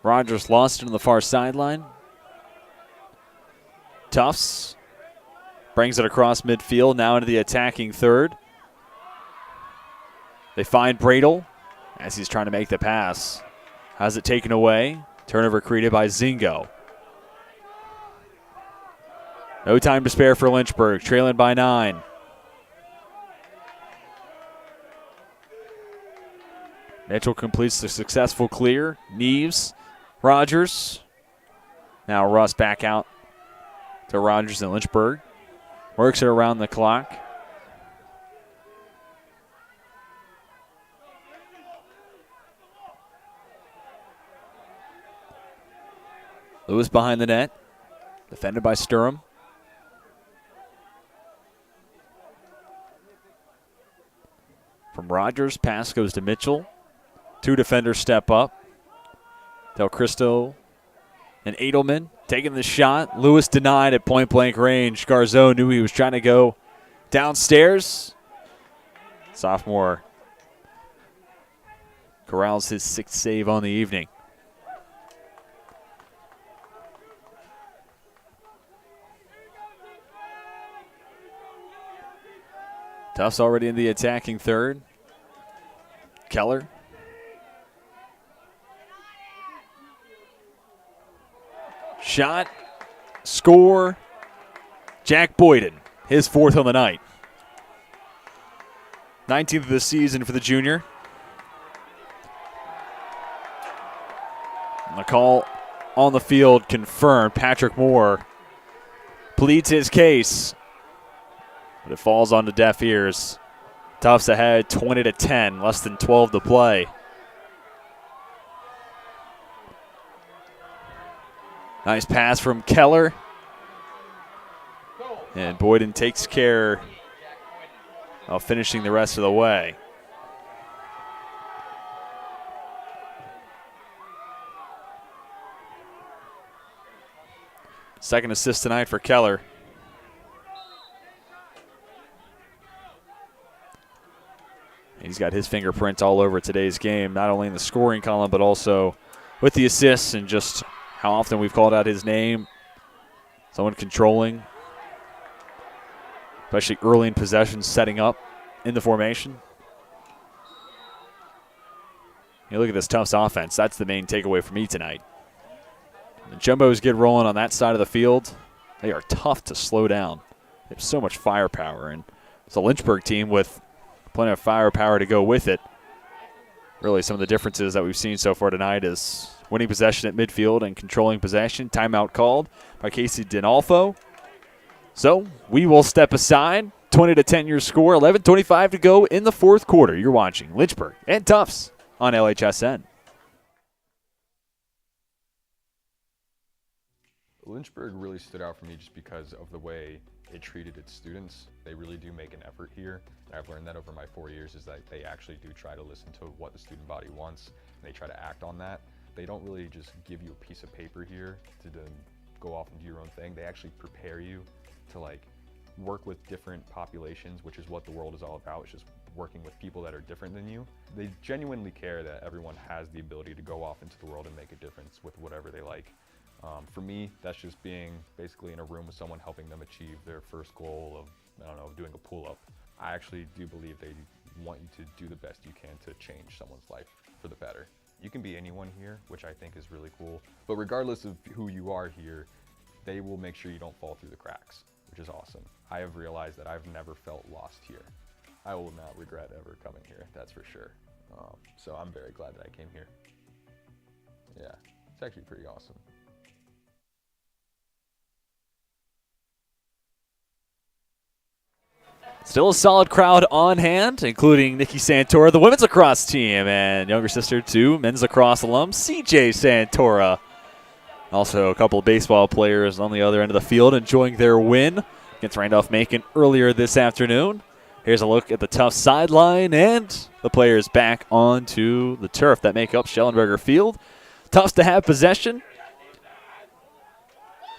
Rogers lost it on the far sideline. Tufts brings it across midfield, now into the attacking third. They find Bradle as he's trying to make the pass. Has it taken away. Turnover created by Zingo. No time to spare for Lynchburg, trailing by 9. Mitchell completes the successful clear. Neves, Rogers. Now Russ back out to Rogers and Lynchburg. Works it around the clock. Lewis behind the net. Defended by Sturm. From Rogers, pass goes to Mitchell. 2 defenders step up. Del Cristo and Edelman taking the shot. Lewis denied at point-blank range. Garzeau knew he was trying to go downstairs. Sophomore corrals his 6th save on the evening. Tufts already in the attacking third. Keller. Shot. Score. Jack Boyden, his 4th on the night. 19th of the season for the junior. And the call on the field confirmed. Patrick Moore pleads his case, but it falls onto deaf ears. Tufts ahead 20-10, less than 12 to play. Nice pass from Keller. And Boyden takes care of finishing the rest of the way. Second assist tonight for Keller. He's got his fingerprint all over today's game, not only in the scoring column, but also with the assists and just how often we've called out his name. Someone controlling, especially early in possession, setting up in the formation. You look at this Tufts offense, that's the main takeaway for me tonight. The Jumbos get rolling on that side of the field. They are tough to slow down. They have so much firepower, and it's a Lynchburg team with plenty of firepower to go with it. Really, some of the differences that we've seen so far tonight is winning possession at midfield and controlling possession. Timeout called by Casey Dinalfo. So we will step aside. 20-10 your score. 11:25 to go in the 4th quarter. You're watching Lynchburg and Tufts on LHSN. Lynchburg really stood out for me just because of the way it treated its students. They really do make an effort here. And I've learned that over my 4 years is that they actually do try to listen to what the student body wants, and they try to act on that. They don't really just give you a piece of paper here to then go off and do your own thing. They actually prepare you to like work with different populations, which is what the world is all about. It's just working with people that are different than you. They genuinely care that everyone has the ability to go off into the world and make a difference with whatever they like. For me, that's just being basically in a room with someone helping them achieve their first goal of, I don't know, doing a pull-up. I actually do believe they want you to do the best you can to change someone's life for the better. You can be anyone here, which I think is really cool. But regardless of who you are here, they will make sure you don't fall through the cracks, which is awesome. I have realized that I've never felt lost here. I will not regret ever coming here, that's for sure. So I'm very glad that I came here. Yeah, It's actually pretty awesome. Still a solid crowd on hand, including Nikki Santora, the women's lacrosse team, and younger sister to men's lacrosse alum CJ Santora. Also a couple of baseball players on the other end of the field enjoying their win against Randolph-Macon earlier this afternoon. Here's a look at the Tufts sideline and the players back onto the turf that make up Schellenberger Field. Tufts to have possession.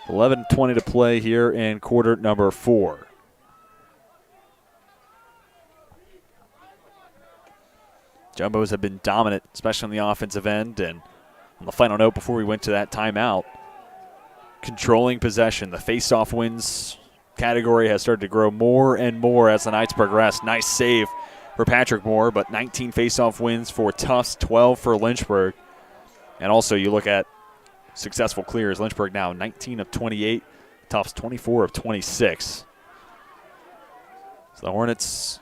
11:20 to play here in quarter number 4. Jumbos have been dominant, especially on the offensive end. And on the final note before we went to that timeout, controlling possession. The face-off wins category has started to grow more and more as the nights progress. Nice save for Patrick Moore, but 19 face-off wins for Tufts, 12 for Lynchburg. And also you look at successful clears. Lynchburg now 19 of 28, Tufts 24 of 26. So the Hornets,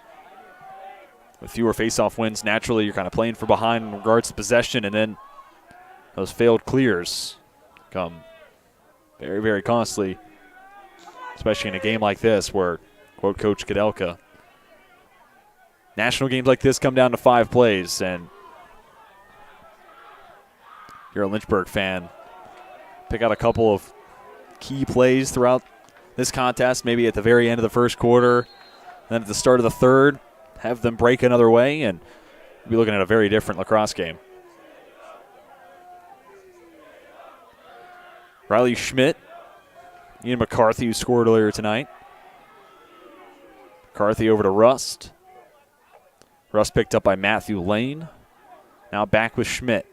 with fewer face-off wins, naturally you're kind of playing for behind in regards to possession, and then those failed clears come very, very costly, especially in a game like this where, quote Coach Kadelka, national games like this come down to 5 plays, and you're a Lynchburg fan. Pick out a couple of key plays throughout this contest, maybe at the very end of the first quarter, then at the start of the third, have them break another way, and we'll be looking at a very different lacrosse game. Riley Schmidt, Ian McCarthy, who scored earlier tonight. McCarthy over to Rust. Rust picked up by Matthew Lane. Now back with Schmidt.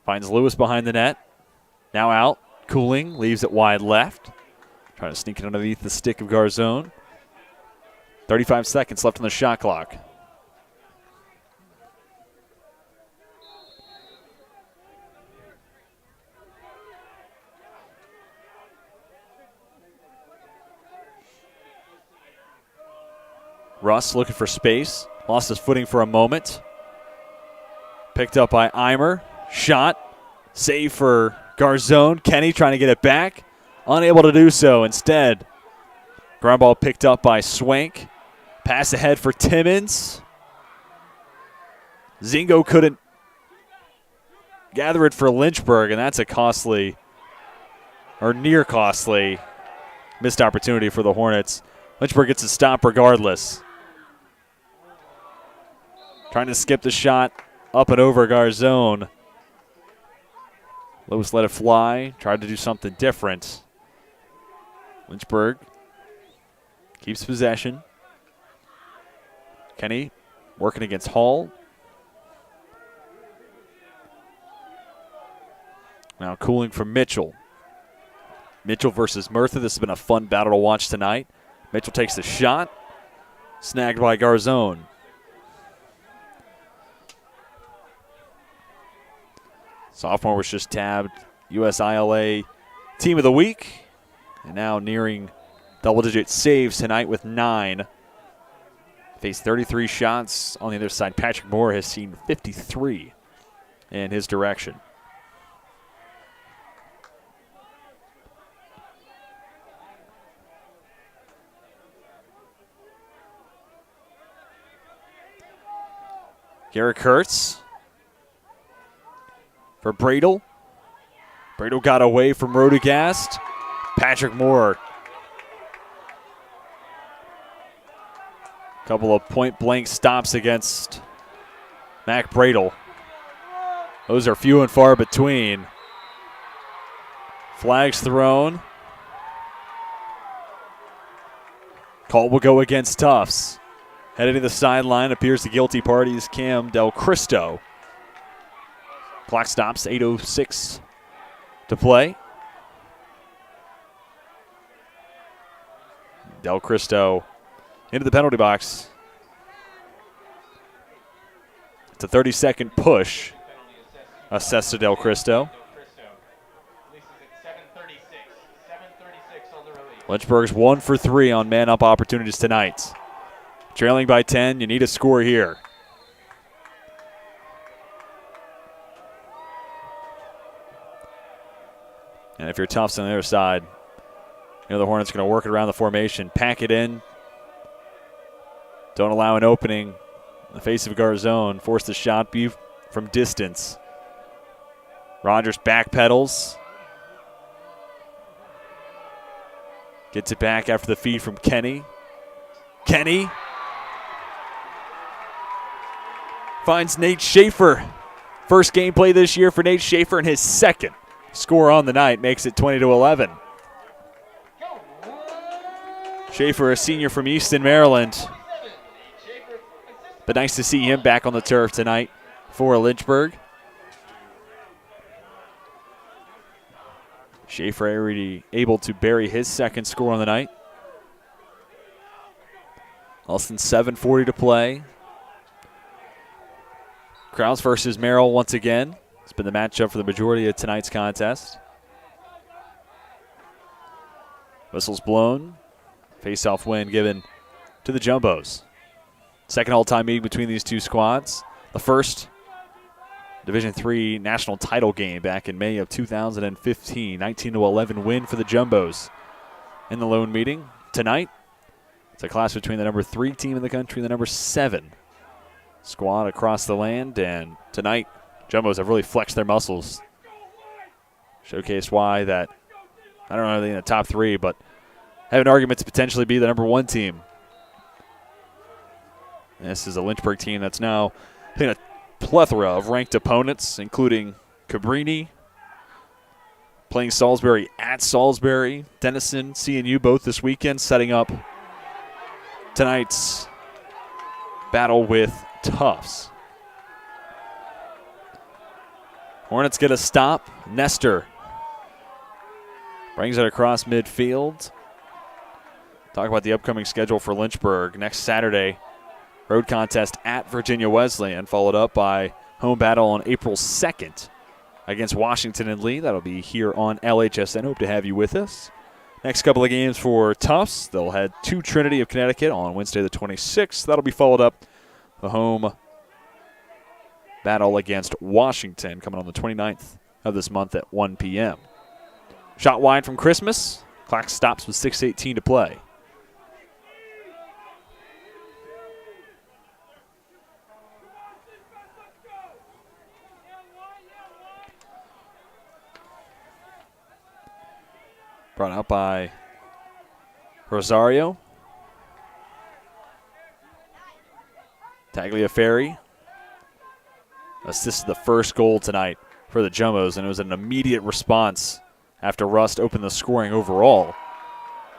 Finds Lewis behind the net. Now out. Cooling leaves it wide left. Trying to sneak it underneath the stick of Garzone. 35 seconds left on the shot clock. Russ looking for space. Lost his footing for a moment. Picked up by Eimer. Shot. Save for Garzone. Kenny trying to get it back. Unable to do so. Instead, ground ball picked up by Swank. Pass ahead for Timmons. Zingo couldn't gather it for Lynchburg, and that's a costly, or near costly, missed opportunity for the Hornets. Lynchburg gets a stop regardless. Trying to skip the shot up and over Garzone. Lewis let it fly, tried to do something different. Lynchburg keeps possession. Kenny working against Hall. Now Cooling from Mitchell. Mitchell versus Murtha. This has been a fun battle to watch tonight. Mitchell takes the shot. Snagged by Garzone. Sophomore was just tabbed USILA Team of the Week. And now nearing double-digit saves tonight with 9. Faced 33 shots on the other side. Patrick Moore has seen 53 in his direction. Garrick Kurtz for Bradle. Bradle got away from Rodegast. Patrick Moore. Couple of point-blank stops against Mac Bradle. Those are few and far between. Flags thrown. Call will go against Tufts. Headed to the sideline appears the guilty party's Cam Del Cristo. Clock stops, 8:06 to play. Del Cristo into the penalty box. It's a 30-second push assessed to Del Cristo. Lynchburg's 1 for 3 on man-up opportunities tonight. Trailing by 10, you need a score here. And if you're Tufts on the other side, the Hornets are going to work it around the formation, pack it in. Don't allow an opening in the face of Garzone. Force the shot be from distance. Rogers backpedals. Gets it back after the feed from Kenny. Kenny finds Nate Schaefer. First gameplay this year for Nate Schaefer, and his second score on the night makes it 20-11. Schaefer, a senior from Easton, Maryland. But nice to see him back on the turf tonight for Lynchburg. Schaefer already able to bury his second score on the night. Less than 7:40 to play. Krause versus Merrill once again. It's been the matchup for the majority of tonight's contest. Whistle's blown. Face-off win given to the Jumbos. Second all-time meeting between these two squads. The first Division III national title game back in May of 2015. 19-11 win for the Jumbos in the lone meeting. Tonight, it's a clash between the number 3 team in the country and the number 7 squad across the land. And tonight, Jumbos have really flexed their muscles. Showcased why that, I don't know anything in the top 3, but have an argument to potentially be the number 1 team. This is a Lynchburg team that's now playing a plethora of ranked opponents, including Cabrini, playing Salisbury at Salisbury, Denison, CNU both this weekend, setting up tonight's battle with Tufts. Hornets get a stop. Nestor brings it across midfield. Talk about the upcoming schedule for Lynchburg. Next Saturday, road contest at Virginia Wesleyan, followed up by home battle on April 2nd against Washington and Lee. That'll be here on LHSN. Hope to have you with us. Next couple of games for Tufts. They'll head to Trinity of Connecticut on Wednesday the 26th. That'll be followed up the home battle against Washington coming on the 29th of this month at 1 p.m. Shot wide from Christmas. Clock stops with 6:18 to play. Brought out by Rosario. Tagliaferri assisted the first goal tonight for the Jumbos, and it was an immediate response after Rust opened the scoring overall.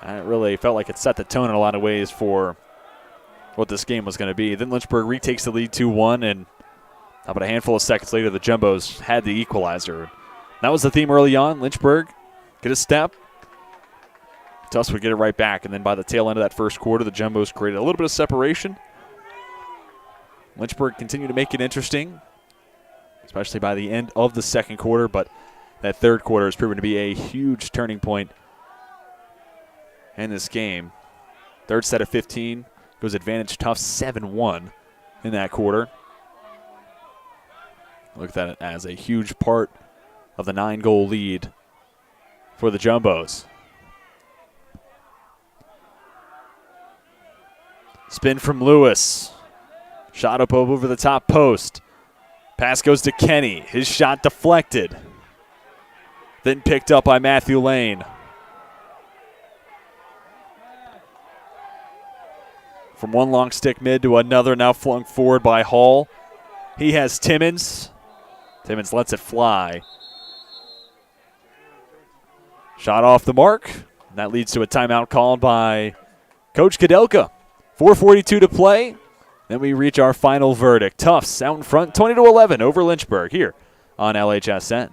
And it really felt like it set the tone in a lot of ways for what this game was going to be. Then Lynchburg retakes the lead 2-1, and about a handful of seconds later, the Jumbos had the equalizer. That was the theme early on. Lynchburg get a step. Tufts would get it right back, and then by the tail end of that first quarter, the Jumbos created a little bit of separation. Lynchburg continued to make it interesting, especially by the end of the second quarter, but that third quarter has proven to be a huge turning point in this game. Third set of 15 goes advantage Tufts 7-1 in that quarter. Look at that as a huge part of the 9-goal lead for the Jumbos. Spin from Lewis. Shot up over the top post. Pass goes to Kenny. His shot deflected. Then picked up by Matthew Lane. From one long stick mid to another, now flung forward by Hall. He has Timmons. Timmons lets it fly. Shot off the mark. And that leads to a timeout called by Coach Kadelka. 4:42 to play. Then we reach our final verdict. Tufts out in front, 20-11 over Lynchburg here on LHSN.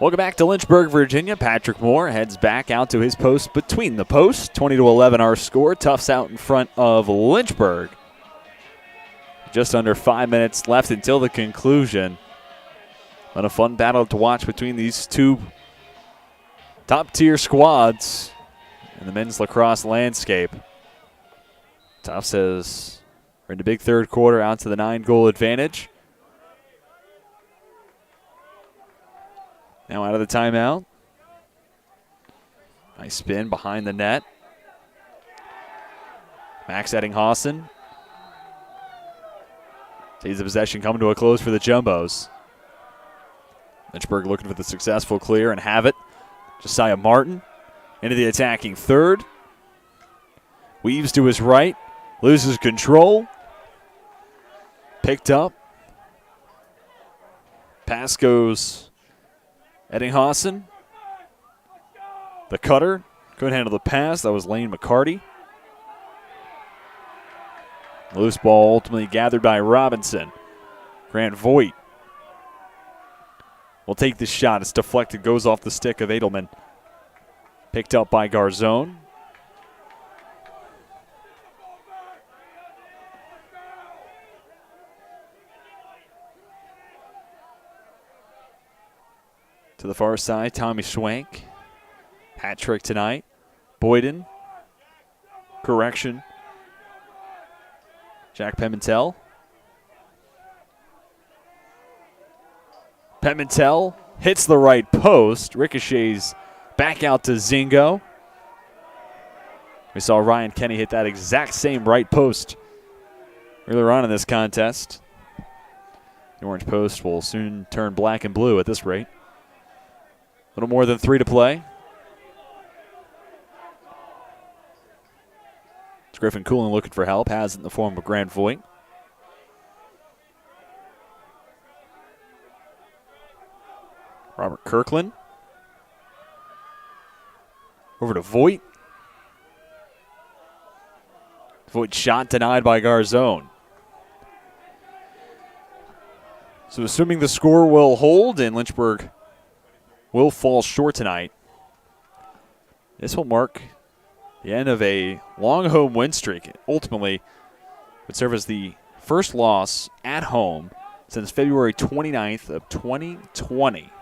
Welcome back to Lynchburg, Virginia. Patrick Moore heads back out to his post between the posts. 20-11 our score. Tufts out in front of Lynchburg. Just under 5 minutes left until the conclusion. What a fun battle to watch between these two top-tier squads in the men's lacrosse landscape. Tufts says we're in the big third quarter, out to the 9-goal advantage. Now out of the timeout. Nice spin behind the net. Max Eddinghausen. Sees the possession coming to a close for the Jumbos. Lynchburg looking for the successful clear and have it. Josiah Martin into the attacking third. Weaves to his right. Loses control. Picked up. Pass goes Eddinghausen. The cutter. Couldn't handle the pass. That was Lane McCarty. Loose ball ultimately gathered by Robinson. Grant Voigt will take this shot. It's deflected. Goes off the stick of Edelman. Picked up by Garzone. To the far side, Tommy Schwank. Hat trick tonight. Boyden. Correction. Jack Pimentel. Pimentel hits the right post. Ricochets back out to Zingo. We saw Ryan Kenny hit that exact same right post earlier on in this contest. The orange post will soon turn black and blue at this rate. A little more than 3 to play. It's Griffin Coolin looking for help. Has it in the form of Grant Voigt. Robert Kirkland. Over to Voigt. Voigt shot denied by Garzone. So assuming the score will hold and Lynchburg will fall short tonight, this will mark the end of a long home win streak. It ultimately would serve as the first loss at home since February 29th of 2020.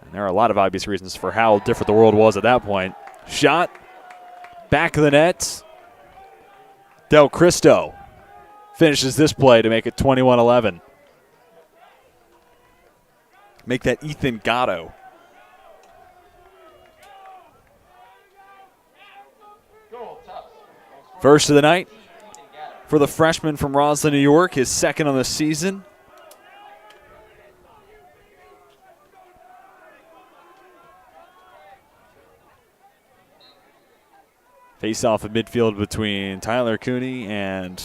And there are a lot of obvious reasons for how different the world was at that point. Shot, back of the net. Del Cristo finishes this play to make it 21-11. Make that Ethan Gatto. First of the night for the freshman from Roslyn, New York, his second on the season. Face off in midfield between Tyler Cooney and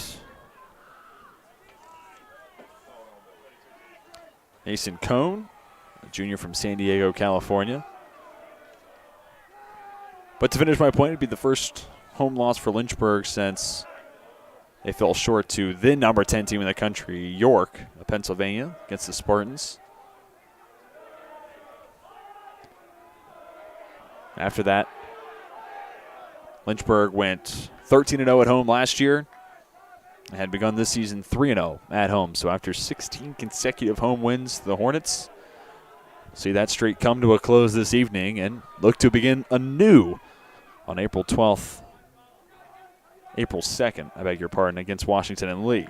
Mason Cohn, a junior from San Diego, California. But to finish my point, it'd be the first home loss for Lynchburg since they fell short to the number 10 team in the country, York, of Pennsylvania, against the Spartans. After that, Lynchburg went 13-0 at home last year and had begun this season 3-0 at home. So after 16 consecutive home wins, the Hornets see that streak come to a close this evening and look to begin anew on April 12th. April 2nd, I beg your pardon, against Washington and Lee.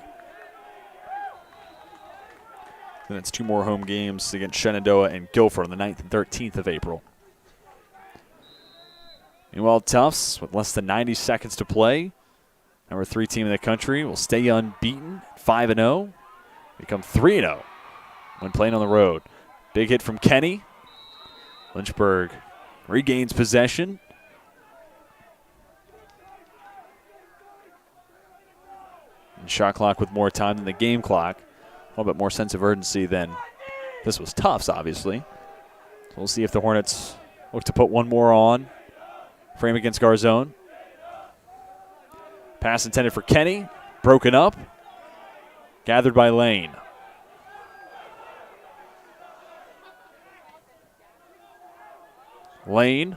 Then it's 2 more home games against Shenandoah and Guilford on the 9th and 13th of April. Meanwhile, Tufts, with less than 90 seconds to play, number 3 team in the country, will stay unbeaten, 5-0, become 3-0 when playing on the road. Big hit from Kenny. Lynchburg regains possession. And shot clock with more time than the game clock. A little bit more sense of urgency than this was Tufts, obviously. So we'll see if the Hornets look to put one more on. Frame against Garzone. Pass intended for Kenny. Broken up. Gathered by Lane. Lane.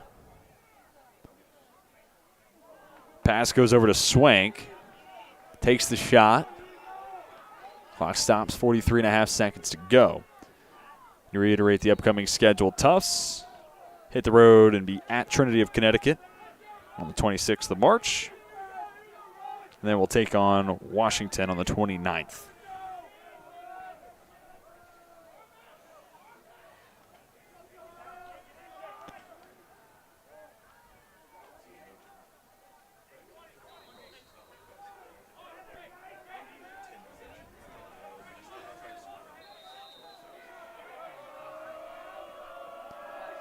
Pass goes over to Swank. Takes the shot. Clock stops, 43 and a half seconds to go. To reiterate the upcoming schedule, Tufts hit the road and be at Trinity of Connecticut on the 26th of March. And then we'll take on Washington on the 29th.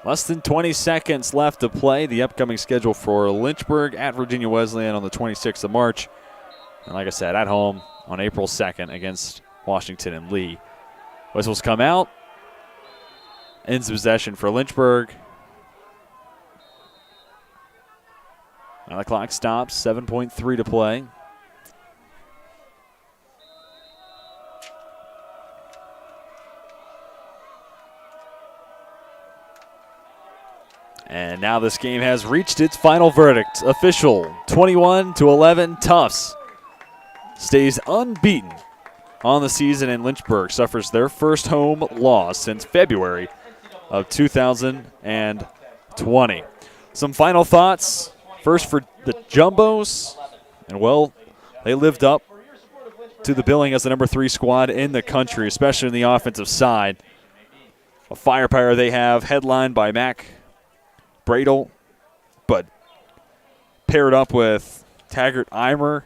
Less than 20 seconds left to play. The upcoming schedule for Lynchburg at Virginia Wesleyan on the 26th of March. And like I said, at home on April 2nd against Washington and Lee. Whistles come out. Ends possession for Lynchburg. Now the clock stops, 7.3 to play. And now this game has reached its final verdict. Official, 21-11, Tufts stays unbeaten on the season, and Lynchburg suffers their first home loss since February of 2020. Some final thoughts. First for the Jumbos, and well, they lived up to the billing as the number 3 squad in the country, especially in the offensive side. A firepower they have, headlined by Mac Bradle, but paired up with Taggart Eimer,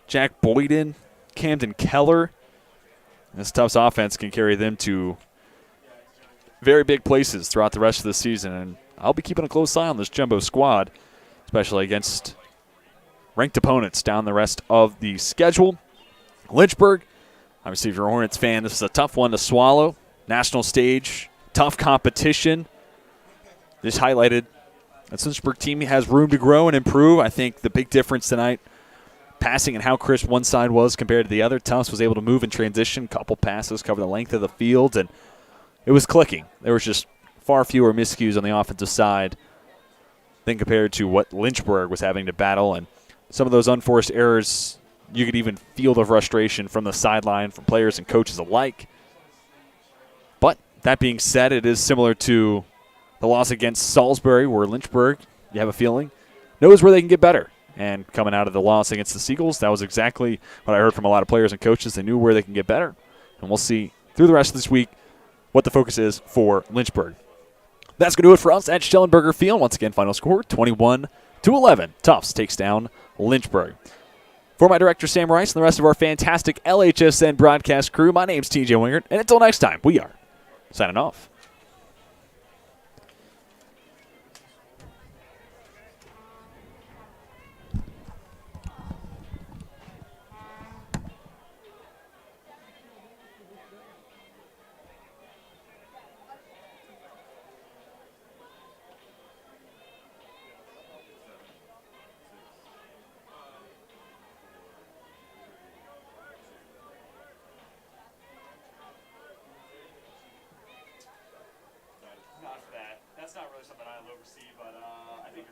Jack Boyden, Camden Keller. This Tufts offense can carry them to very big places throughout the rest of the season, and I'll be keeping a close eye on this Jumbo squad, especially against ranked opponents down the rest of the schedule. Lynchburg, obviously if you're a Hornets fan, this is a tough one to swallow. National stage, tough competition. This highlighted that Lynchburg team has room to grow and improve. I think the big difference tonight, passing and how crisp one side was compared to the other. Tufts was able to move in transition, couple passes, cover the length of the field, and it was clicking. There was just far fewer miscues on the offensive side than compared to what Lynchburg was having to battle. And some of those unforced errors, you could even feel the frustration from the sideline from players and coaches alike. But that being said, it is similar to the loss against Salisbury, where Lynchburg, you have a feeling, knows where they can get better. And coming out of the loss against the Seagulls, that was exactly what I heard from a lot of players and coaches. They knew where they can get better. And we'll see through the rest of this week what the focus is for Lynchburg. That's going to do it for us at Schellenberger Field. Once again, final score, 21-11. Tufts takes down Lynchburg. For my director, Sam Rice, and the rest of our fantastic LHSN broadcast crew, my name's TJ Wingert. And until next time, we are signing off. Not for that. That's not really something I'll oversee, but I think